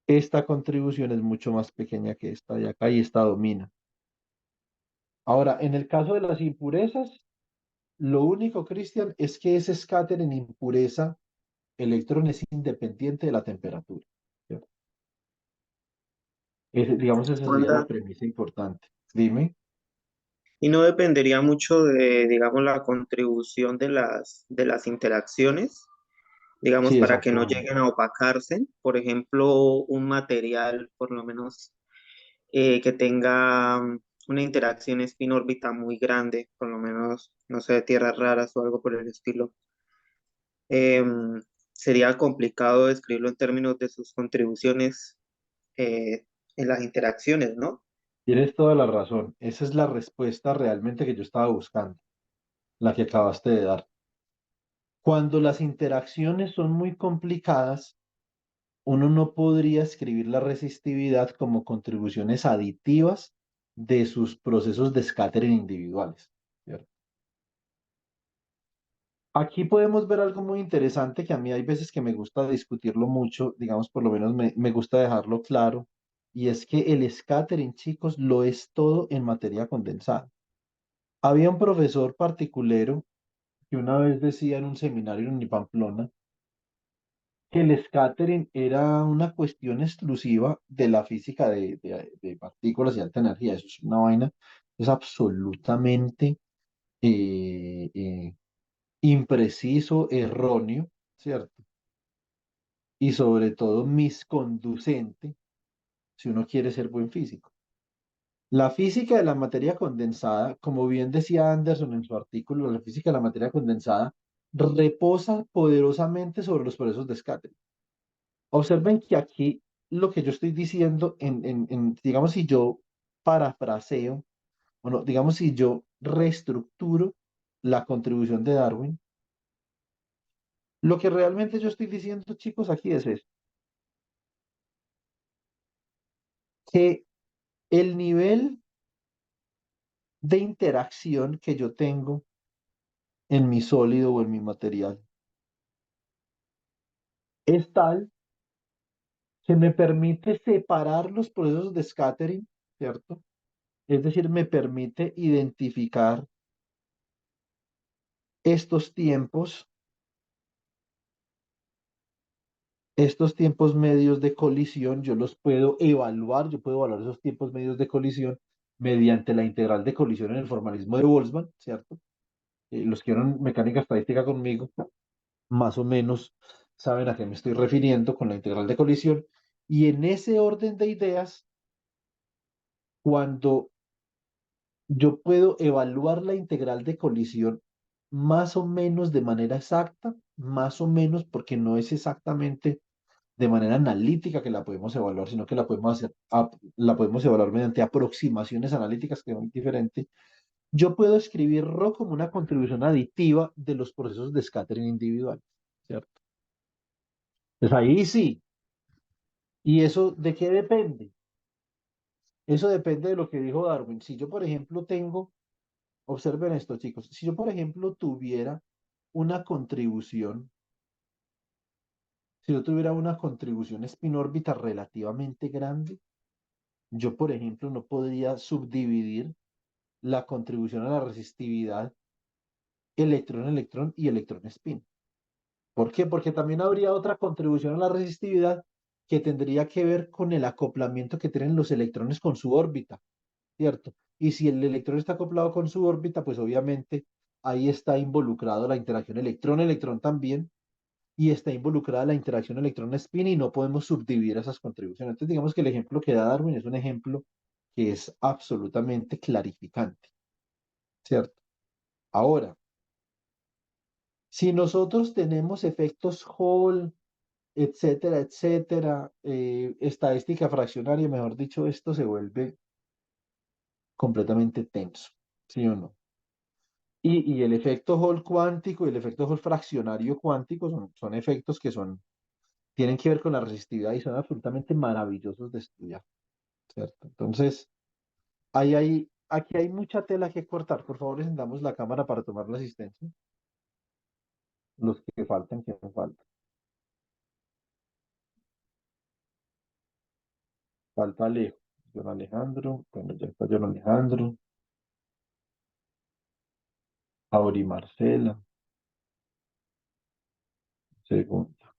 esta contribución es mucho más pequeña que esta de acá y esta domina. Ahora, en el caso de las impurezas, lo único, Cristian, es que ese escáter en impureza electrón es independiente de la temperatura, ¿cierto? Digamos, esa sería la Juanda, premisa importante. Dime. y no dependería mucho de, digamos, la contribución de las interacciones, digamos, Sí, para que no exactamente. lleguen a opacarse. Por ejemplo, un material, por lo menos, que tenga una interacción spin-órbita muy grande, por lo menos, no sé, tierras raras o algo por el estilo. Sería complicado describirlo en términos de sus contribuciones eh, en las interacciones, ¿no? Tienes toda la razón. Esa es la respuesta realmente que yo estaba buscando, la que acabaste de dar. Cuando las interacciones son muy complicadas, uno no podría escribir la resistividad como contribuciones aditivas de sus procesos de scattering individuales, ¿cierto? Aquí podemos ver algo muy interesante que a mí hay veces que me gusta discutirlo mucho, digamos, por lo menos me gusta dejarlo claro, y es que el scattering, chicos, lo es todo en materia condensada. Había un profesor particulero que una vez decía en un seminario en Pamplona que el scattering era una cuestión exclusiva de la física de partículas y alta energía. Eso es una vaina, es absolutamente eh, eh, impreciso, erróneo, ¿cierto? Y sobre todo misconducente si uno quiere ser buen físico. La física de la materia condensada, como bien decía Anderson en su artículo, la física de la materia condensada reposa poderosamente sobre los procesos de scattering. Observen que aquí lo que yo estoy diciendo, digamos, si yo parafraseo, bueno, digamos, si yo reestructuro la contribución de Darwin, lo que realmente yo estoy diciendo, chicos, aquí es eso, que el nivel de interacción que yo tengo en mi sólido o en mi material es tal que me permite separar los procesos de scattering, ¿cierto? Es decir, me permite identificar estos tiempos, estos tiempos medios de colisión, yo los puedo evaluar, yo puedo evaluar esos tiempos medios de colisión mediante la integral de colisión en el formalismo de Boltzmann, ¿cierto? Los que vieron mecánica estadística conmigo, más o menos saben a qué me estoy refiriendo con la integral de colisión. Y en ese orden de ideas, cuando yo puedo evaluar la integral de colisión más o menos de manera exacta, más o menos porque no es exactamente de manera analítica que la podemos evaluar, sino que la podemos hacer, la podemos evaluar mediante aproximaciones analíticas que es muy diferente. Yo puedo escribir ρ como una contribución aditiva de los procesos de scattering individual, ¿cierto? Pues ahí sí. ¿Y eso de qué depende? Eso depende de lo que dijo Darwin. Si yo, por ejemplo, observen esto, chicos, si yo, por ejemplo, tuviera una contribución, si yo tuviera una contribución spin órbita relativamente grande, yo, por ejemplo, no podría subdividir la contribución a la resistividad electrón-electrón y electrón-spin. ¿Por qué? Porque también habría otra contribución a la resistividad que tendría que ver con el acoplamiento que tienen los electrones con su órbita, ¿cierto? Y si el electrón está acoplado con su órbita, pues obviamente ahí está involucrado la interacción electrón-electrón también, y está involucrada la interacción electrón-spin y no podemos subdividir esas contribuciones. Entonces, digamos que el ejemplo que da Darwin es un ejemplo que es absolutamente clarificante, ¿cierto? Ahora, si nosotros tenemos efectos Hall, etcétera, etcétera, estadística fraccionaria, mejor dicho, esto se vuelve completamente tenso, ¿sí o no? Y el efecto Hall cuántico y el efecto Hall fraccionario cuántico son efectos que tienen que ver con la resistividad y son absolutamente maravillosos de estudiar, ¿cierto? Entonces, aquí hay mucha tela que cortar. Por favor, encendamos la cámara para tomar la asistencia. Los que faltan, que no faltan. Falta Alejo. John Alejandro. Bueno, ya está John Alejandro. Auri Marcela. Segunda.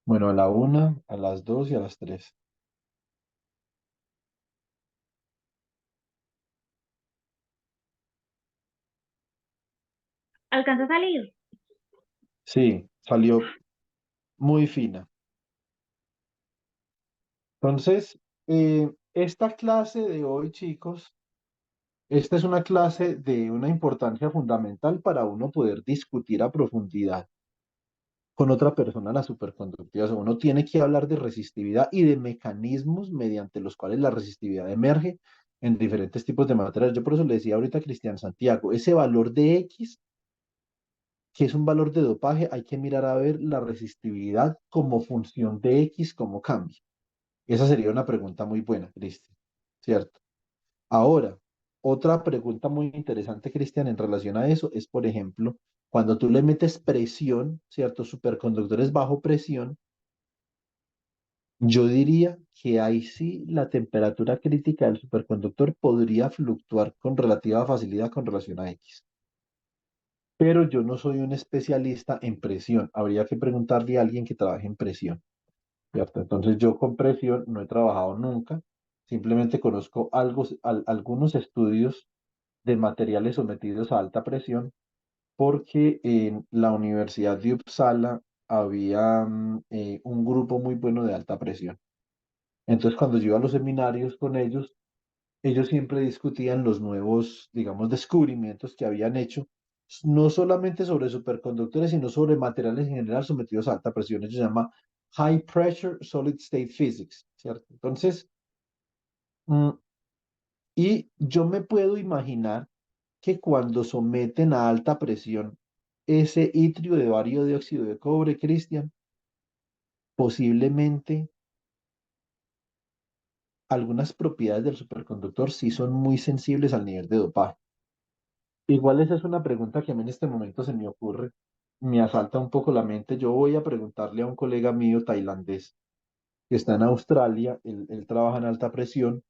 Bueno, a la 1, a las 2 y a las 3. ¿Alcanza a salir? Sí, salió muy fina. Entonces, esta clase de hoy, chicos, esta es una clase de una importancia fundamental para uno poder discutir a profundidad con otra persona la superconductividad. O sea, uno tiene que hablar de resistividad y de mecanismos mediante los cuales la resistividad emerge en diferentes tipos de materiales. Yo por eso le decía ahorita a Cristian Santiago, ese valor de X, que es un valor de dopaje, hay que mirar a ver la resistividad como función de X, cómo cambia. Esa sería una pregunta muy buena, Cristian, ¿cierto? Ahora, otra pregunta muy interesante, Cristian, en relación a eso es, por ejemplo, cuando tú le metes presión, ¿cierto? Superconductores bajo presión, yo diría que ahí sí la temperatura crítica del superconductor podría fluctuar con relativa facilidad con relación a X. Pero yo no soy un especialista en presión. Habría que preguntarle a alguien que trabaje en presión, ¿cierto? Entonces yo con presión no he trabajado nunca. Simplemente conozco algunos estudios de materiales sometidos a alta presión, porque en la Universidad de Uppsala había un grupo muy bueno de alta presión. Entonces, cuando yo iba a los seminarios con ellos siempre discutían los nuevos, digamos, descubrimientos que habían hecho, no solamente sobre superconductores, sino sobre materiales en general sometidos a alta presión. Eso se llama High Pressure Solid State Physics, ¿cierto? Entonces, mm, y yo me puedo imaginar que cuando someten a alta presión ese itrio de bario de óxido de cobre, Cristian, posiblemente algunas propiedades del superconductor sí son muy sensibles al nivel de dopaje. Igual esa es una pregunta que a mí en este momento se me ocurre, me asalta un poco la mente. Yo voy a preguntarle a un colega mío tailandés que está en Australia, él trabaja en alta presión,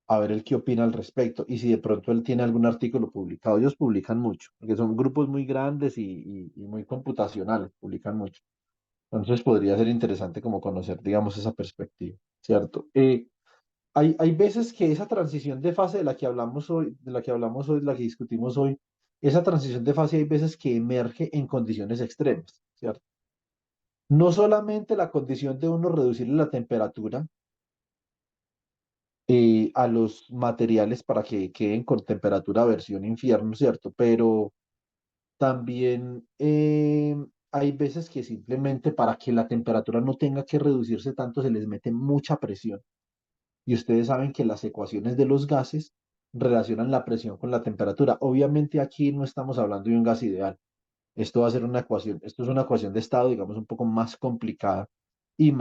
a ver él qué opina al respecto y si de pronto él tiene algún artículo publicado. Ellos publican mucho, porque son grupos muy grandes y muy computacionales, publican mucho. Entonces podría ser interesante como conocer, digamos, esa perspectiva, ¿cierto? Hay veces que esa transición de fase de la que hablamos hoy, de la que discutimos hoy, esa transición de fase hay veces que emerge en condiciones extremas, ¿cierto? No solamente la condición de uno reducirle la temperatura a los materiales para que queden con temperatura versión infierno, ¿cierto? Pero también hay veces que simplemente para que la temperatura no tenga que reducirse tanto se les mete mucha presión. Y ustedes saben que las ecuaciones de los gases relacionan la presión con la temperatura. Obviamente aquí no estamos hablando de un gas ideal. Esto va a ser una ecuación, esto es una ecuación de estado, digamos, un poco más complicada y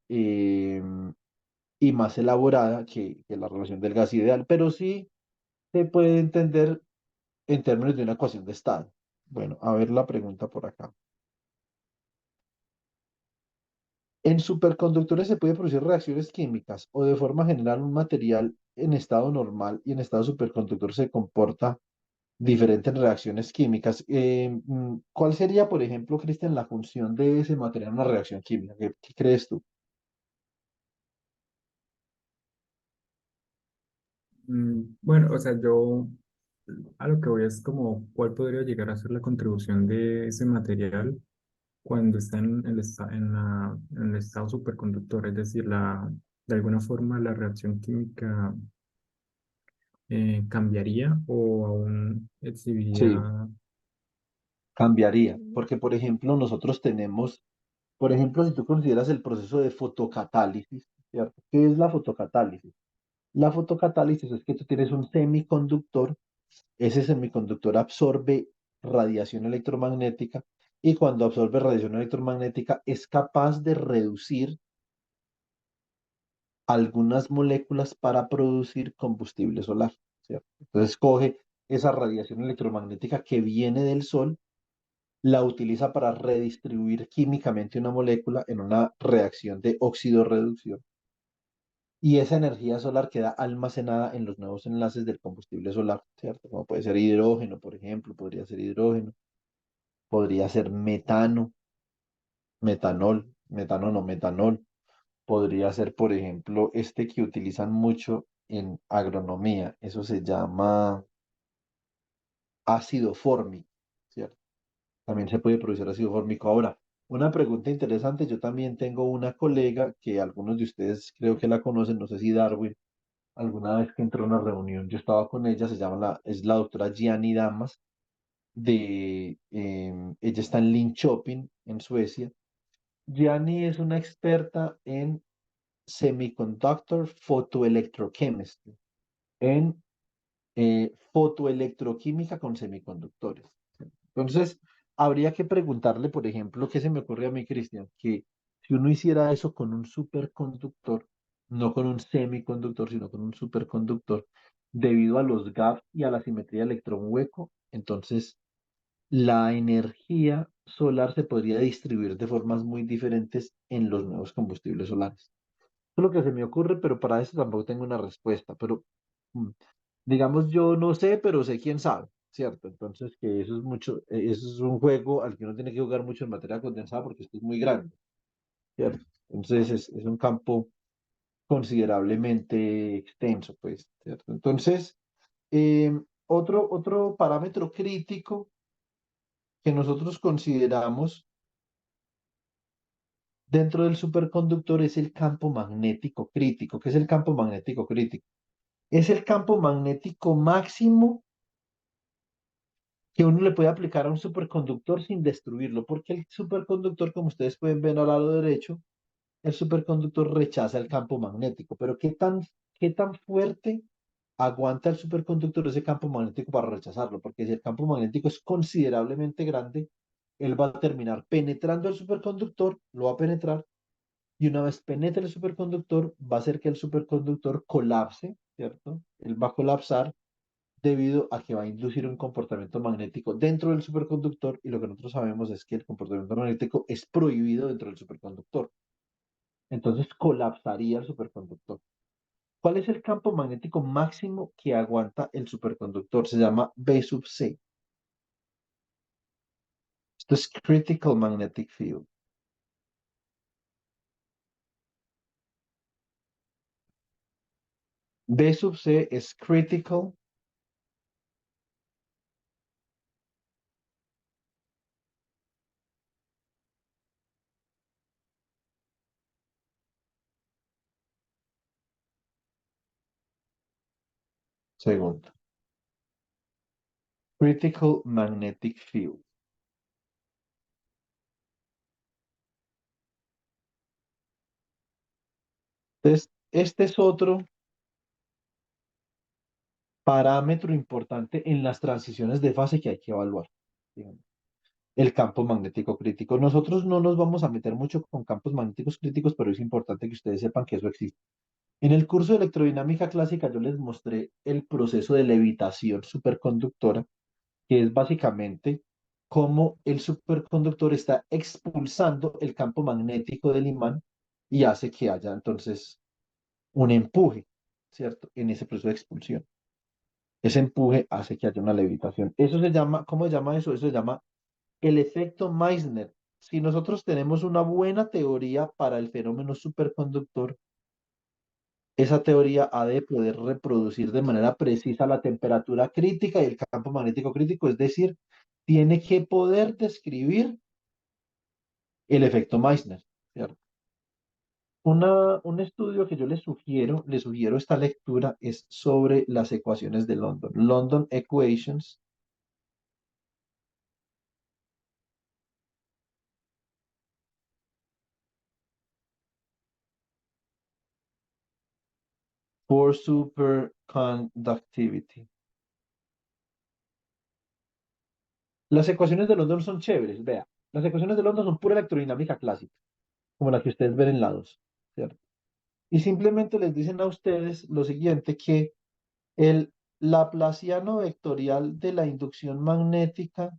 eh, y más elaborada que la relación del gas ideal, pero sí se puede entender en términos de una ecuación de estado. Bueno, a ver la pregunta por acá. En superconductores se puede producir reacciones químicas o de forma general un material en estado normal y en estado superconductor se comporta diferentes reacciones químicas. ¿Cuál sería, por ejemplo, Cristian, la función de ese material en una reacción química? ¿Qué crees tú? Bueno, o sea, yo a lo que voy es como cuál podría llegar a ser la contribución de ese material cuando está en en el estado superconductor, es decir, de alguna forma la reacción química cambiaría o aún Sí, exhibiría. cambiaría, porque por ejemplo nosotros tenemos, por ejemplo, si tú consideras el proceso de fotocatálisis, ¿cierto? ¿Qué es la fotocatálisis? La fotocatálisis es que tú tienes un semiconductor, ese semiconductor absorbe radiación electromagnética y cuando absorbe radiación electromagnética es capaz de reducir algunas moléculas para producir combustible solar, ¿cierto? Entonces coge esa radiación electromagnética que viene del sol, la utiliza para redistribuir químicamente una molécula en una reacción de óxido-reducción y esa energía solar queda almacenada en los nuevos enlaces del combustible solar, ¿cierto? Como puede ser hidrógeno, por ejemplo, podría ser hidrógeno, podría ser metano, metanol, podría ser, por ejemplo, este que utilizan mucho en agronomía, eso se llama ácido fórmico, ¿cierto? También se puede producir ácido fórmico. Ahora, una pregunta interesante, yo también tengo una colega que algunos de ustedes creo que la conocen, no sé si Darwin, alguna vez que entró a una reunión, yo estaba con ella, es la doctora Gianni Damas, ella está en Linköping, en Suecia. Gianni es una experta en Semiconductor Photoelectrochemistry, en fotoelectroquímica con semiconductores. Entonces, habría que preguntarle, por ejemplo, ¿qué se me ocurre a mí, Cristian? Que si uno hiciera eso con un superconductor, no con un semiconductor, sino con un superconductor, debido a los gaps y a la simetría electrón-hueco, entonces la energía solar se podría distribuir de formas muy diferentes en los nuevos combustibles solares. Es lo que se me ocurre, pero para eso tampoco tengo una respuesta. Pero mm, digamos, yo no sé, pero sé quién sabe, ¿cierto? Entonces, que eso es mucho, eso es un juego al que uno tiene que jugar mucho en materia condensada porque esto es muy grande, ¿cierto? Entonces, es un campo considerablemente extenso, pues, ¿cierto? Entonces, otro parámetro crítico que nosotros consideramos dentro del superconductor es el campo magnético crítico. ¿Qué es el campo magnético crítico? Es el campo magnético máximo que uno le puede aplicar a un superconductor sin destruirlo, porque el superconductor, como ustedes pueden ver al lado derecho, el superconductor rechaza el campo magnético, pero qué tan fuerte aguanta el superconductor ese campo magnético para rechazarlo? Porque si el campo magnético es considerablemente grande, él va a terminar penetrando el superconductor, lo va a penetrar, y una vez penetre el superconductor, va a hacer que el superconductor colapse, ¿cierto? Él va a colapsar debido a que va a inducir un comportamiento magnético dentro del superconductor y lo que nosotros sabemos es que el comportamiento magnético es prohibido dentro del superconductor. Entonces colapsaría el superconductor. ¿Cuál es el campo magnético máximo que aguanta el superconductor? Se llama B sub C. Esto es Critical Magnetic Field. B sub C es Critical. Segundo. Critical Magnetic Field. Entonces, este es otro parámetro importante en las transiciones de fase que hay que evaluar. Digamos, el campo magnético crítico. Nosotros no nos vamos a meter mucho con campos magnéticos críticos, pero es importante que ustedes sepan que eso existe. En el curso de electrodinámica clásica yo les mostré el proceso de levitación superconductora, que es básicamente cómo el superconductor está expulsando el campo magnético del imán y hace que haya entonces un empuje, ¿cierto? En ese proceso de expulsión. Ese empuje hace que haya una levitación. Eso se llama, ¿cómo se llama eso? Eso se llama el efecto Meissner. Si nosotros tenemos una buena teoría para el fenómeno superconductor, esa teoría ha de poder reproducir de manera precisa la temperatura crítica y el campo magnético crítico, es decir, tiene que poder describir el efecto Meissner, ¿cierto? Un estudio que yo le sugiero esta lectura es sobre las ecuaciones de London. London Equations for Superconductivity. Las ecuaciones de London son chéveres, vea. Las ecuaciones de London son pura electrodinámica clásica, como la que ustedes ven en lados, ¿cierto? Y simplemente les dicen a ustedes lo siguiente, que el laplaciano vectorial de la inducción magnética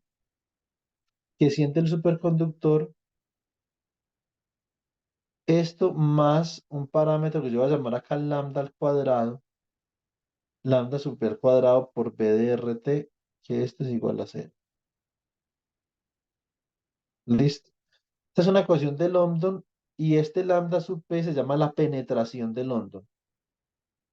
que siente el superconductor, esto más un parámetro que yo voy a llamar acá lambda al cuadrado, lambda super cuadrado por B de RT, que esto es igual a cero. ¿Listo? Esta es una ecuación de London y este lambda sub P se llama la penetración de London.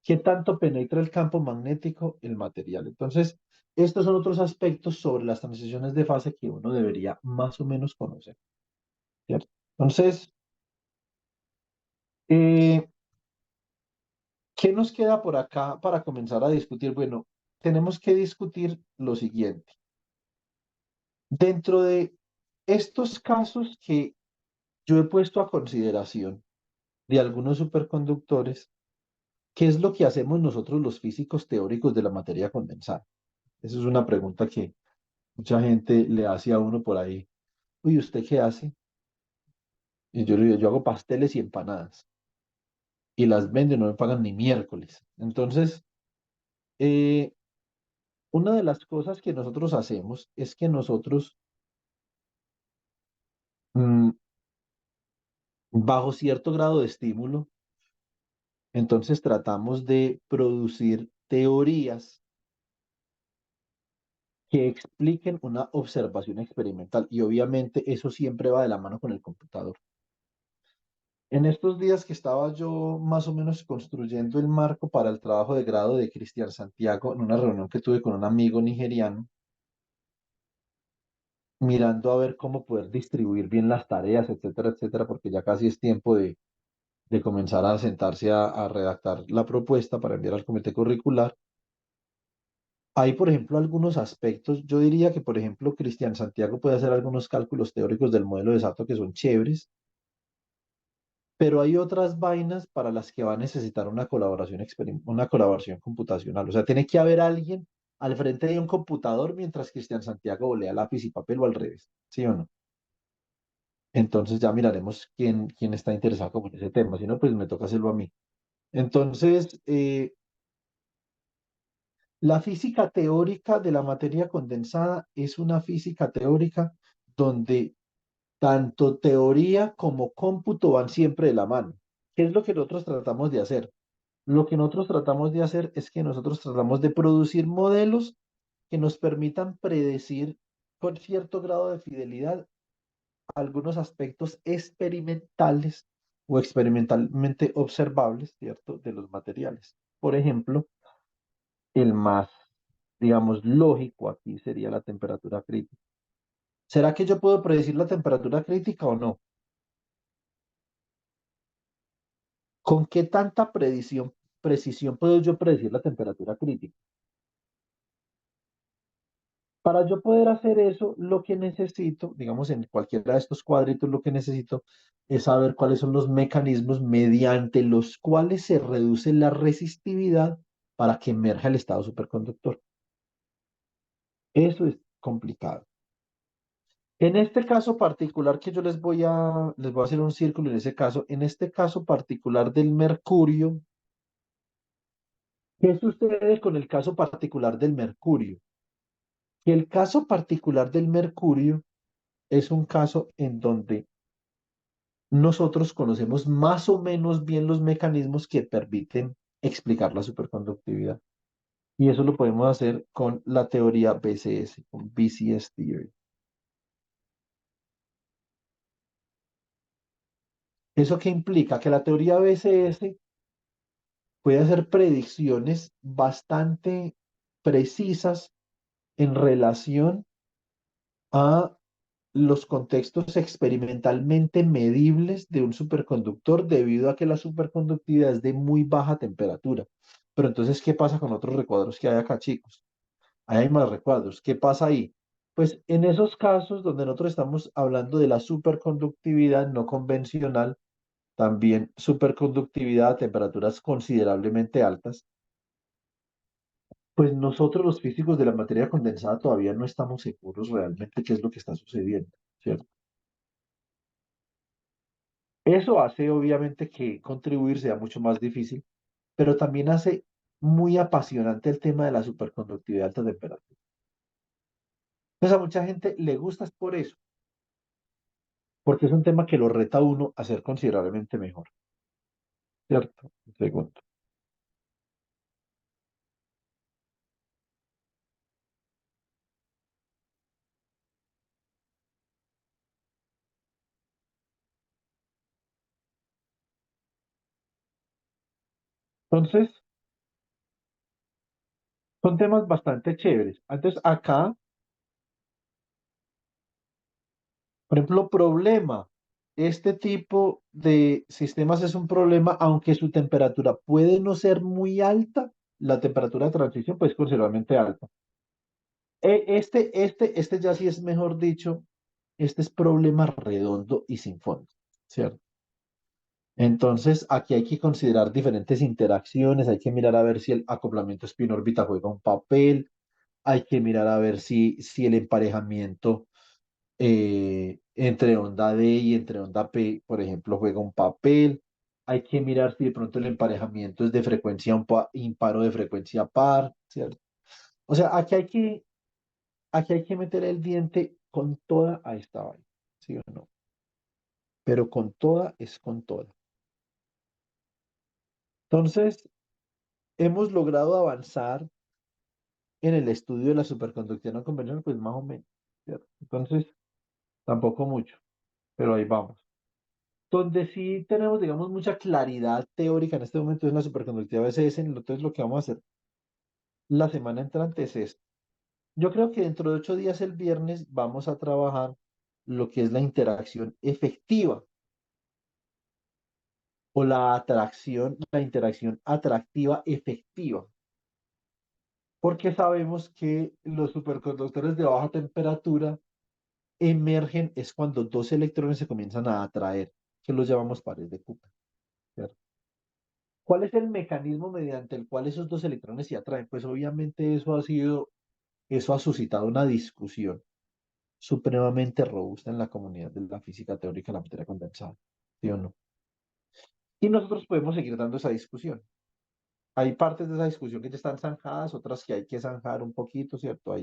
¿Qué tanto penetra el campo magnético el material? Entonces, estos son otros aspectos sobre las transiciones de fase que uno debería más o menos conocer, ¿cierto? Entonces, eh, ¿qué nos queda por acá para comenzar a discutir? Bueno, tenemos que discutir lo siguiente. Dentro de estos casos que yo he puesto a consideración de algunos superconductores, ¿qué es lo que hacemos nosotros los físicos teóricos de la materia condensada? Esa es una pregunta que mucha gente le hace a uno por ahí. Uy, ¿usted qué hace? Y yo le digo, yo hago pasteles y empanadas. Y las vendo y no me pagan ni miércoles. Entonces, eh, una de las cosas que nosotros hacemos es que nosotros, mm, bajo cierto grado de estímulo, entonces tratamos de producir teorías que expliquen una observación experimental. Y obviamente eso siempre va de la mano con el computador. En estos días que estaba yo más o menos construyendo el marco para el trabajo de grado de Cristian Santiago, en una reunión que tuve con un amigo nigeriano, mirando a ver cómo poder distribuir bien las tareas, etcétera, etcétera, porque ya casi es tiempo de comenzar a sentarse a redactar la propuesta para enviar al comité curricular. Hay, por ejemplo, algunos aspectos, yo diría que, por ejemplo, Cristian Santiago puede hacer algunos cálculos teóricos del modelo de Sato que son chéveres, pero hay otras vainas para las que va a necesitar una colaboración, una colaboración computacional. O sea, tiene que haber alguien al frente de un computador mientras Cristian Santiago volea lápiz y papel o al revés, ¿sí o no? Entonces ya miraremos quién está interesado como en ese tema, si no, pues me toca hacerlo a mí. Entonces, la física teórica de la materia condensada es una física teórica donde tanto teoría como cómputo van siempre de la mano. ¿Qué es lo que nosotros tratamos de hacer? Lo que nosotros tratamos de hacer es que nosotros tratamos de producir modelos que nos permitan predecir con cierto grado de fidelidad algunos aspectos experimentales o experimentalmente observables, ¿cierto?, de los materiales. Por ejemplo, el más, digamos, lógico aquí sería la temperatura crítica. ¿Será que yo puedo predecir la temperatura crítica o no? ¿Con qué tanta precisión puedo yo predecir la temperatura crítica? Para yo poder hacer eso, lo que necesito, digamos, en cualquiera de estos cuadritos, lo que necesito es saber cuáles son los mecanismos mediante los cuales se reduce la resistividad para que emerja el estado superconductor. Eso es complicado. En este caso particular que yo les voy a hacer un círculo en ese caso, en este caso particular del mercurio, ¿qué sucede con el caso particular del mercurio? Que el caso particular del mercurio es un caso en donde nosotros conocemos más o menos bien los mecanismos que permiten explicar la superconductividad. Y eso lo podemos hacer con la teoría BCS, con BCS Theory. ¿Eso qué implica? Que la teoría BCS puede hacer predicciones bastante precisas en relación a los contextos experimentalmente medibles de un superconductor debido a que la superconductividad es de muy baja temperatura. Pero entonces, ¿qué pasa con otros recuadros que hay acá, chicos? Ahí hay más recuadros. ¿Qué pasa ahí? Pues en esos casos donde nosotros estamos hablando de la superconductividad no convencional, también superconductividad a temperaturas considerablemente altas, pues nosotros los físicos de la materia condensada todavía no estamos seguros realmente qué es lo que está sucediendo, ¿cierto? Eso hace obviamente que contribuir sea mucho más difícil, pero también hace muy apasionante el tema de la superconductividad a alta temperatura. Entonces a mucha gente le gusta es por eso, porque es un tema que lo reta a uno a ser considerablemente mejor, ¿cierto? Segundo. Entonces, son temas bastante chéveres. Entonces, acá, por ejemplo, problema. Este tipo de sistemas es un problema, aunque su temperatura puede no ser muy alta, la temperatura de transición pues es considerablemente alta. Este ya sí es mejor dicho, este es problema redondo y sin fondo, ¿cierto? Entonces, aquí hay que considerar diferentes interacciones, hay que mirar a ver si el acoplamiento spin-órbita juega un papel, hay que mirar a ver si el emparejamiento entre onda D y entre onda P, por ejemplo, juega un papel. Hay que mirar si de pronto el emparejamiento es de frecuencia impar o de frecuencia par, ¿cierto? O sea, aquí hay que meter el diente con toda a esta vaina, ¿sí o no? Pero con toda es con toda. Entonces, hemos logrado avanzar en el estudio de la superconductividad no convencional, pues más o menos, ¿cierto? Entonces, tampoco mucho, pero ahí vamos. Donde sí tenemos, digamos, mucha claridad teórica en este momento es la superconductividad BCS. Entonces, lo que vamos a hacer la semana entrante es esto. Yo creo que dentro de 8 días, el viernes, vamos a trabajar lo que es la interacción efectiva o la interacción atractiva efectiva. Porque sabemos que los superconductores de baja temperatura emergen es cuando dos electrones se comienzan a atraer, que los llamamos pares de Cooper, ¿cierto? ¿Cuál es el mecanismo mediante el cual esos dos electrones se atraen? Pues obviamente eso ha suscitado una discusión supremamente robusta en la comunidad de la física teórica de la materia condensada, ¿sí o no? Y nosotros podemos seguir dando esa discusión. Hay partes de esa discusión que ya están zanjadas, otras que hay que zanjar un poquito, ¿cierto?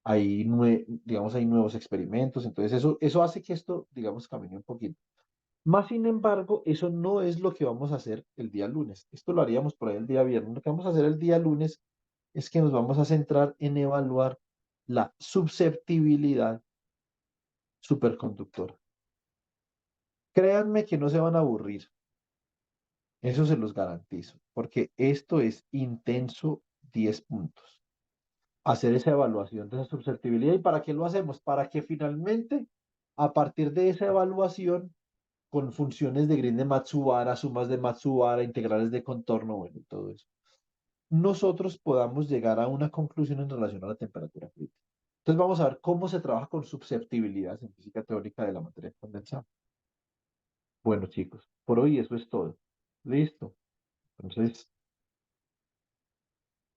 Digamos, hay nuevos experimentos, entonces eso hace que esto, digamos, camine un poquito. Más sin embargo, eso no es lo que vamos a hacer el día lunes. Esto lo haríamos por ahí el día viernes. Lo que vamos a hacer el día lunes es que nos vamos a centrar en evaluar la susceptibilidad superconductora. Créanme que no se van a aburrir, eso se los garantizo, porque esto es intenso 10 puntos. Hacer esa evaluación de esa susceptibilidad. ¿Y para qué lo hacemos? Para que finalmente, a partir de esa evaluación, con funciones de Green de Matsubara, sumas de Matsubara, integrales de contorno, bueno, y todo eso, nosotros podamos llegar a una conclusión en relación a la temperatura crítica. Entonces vamos a ver cómo se trabaja con susceptibilidad en física teórica de la materia condensada. Bueno, chicos, por hoy eso es todo. Listo. Entonces,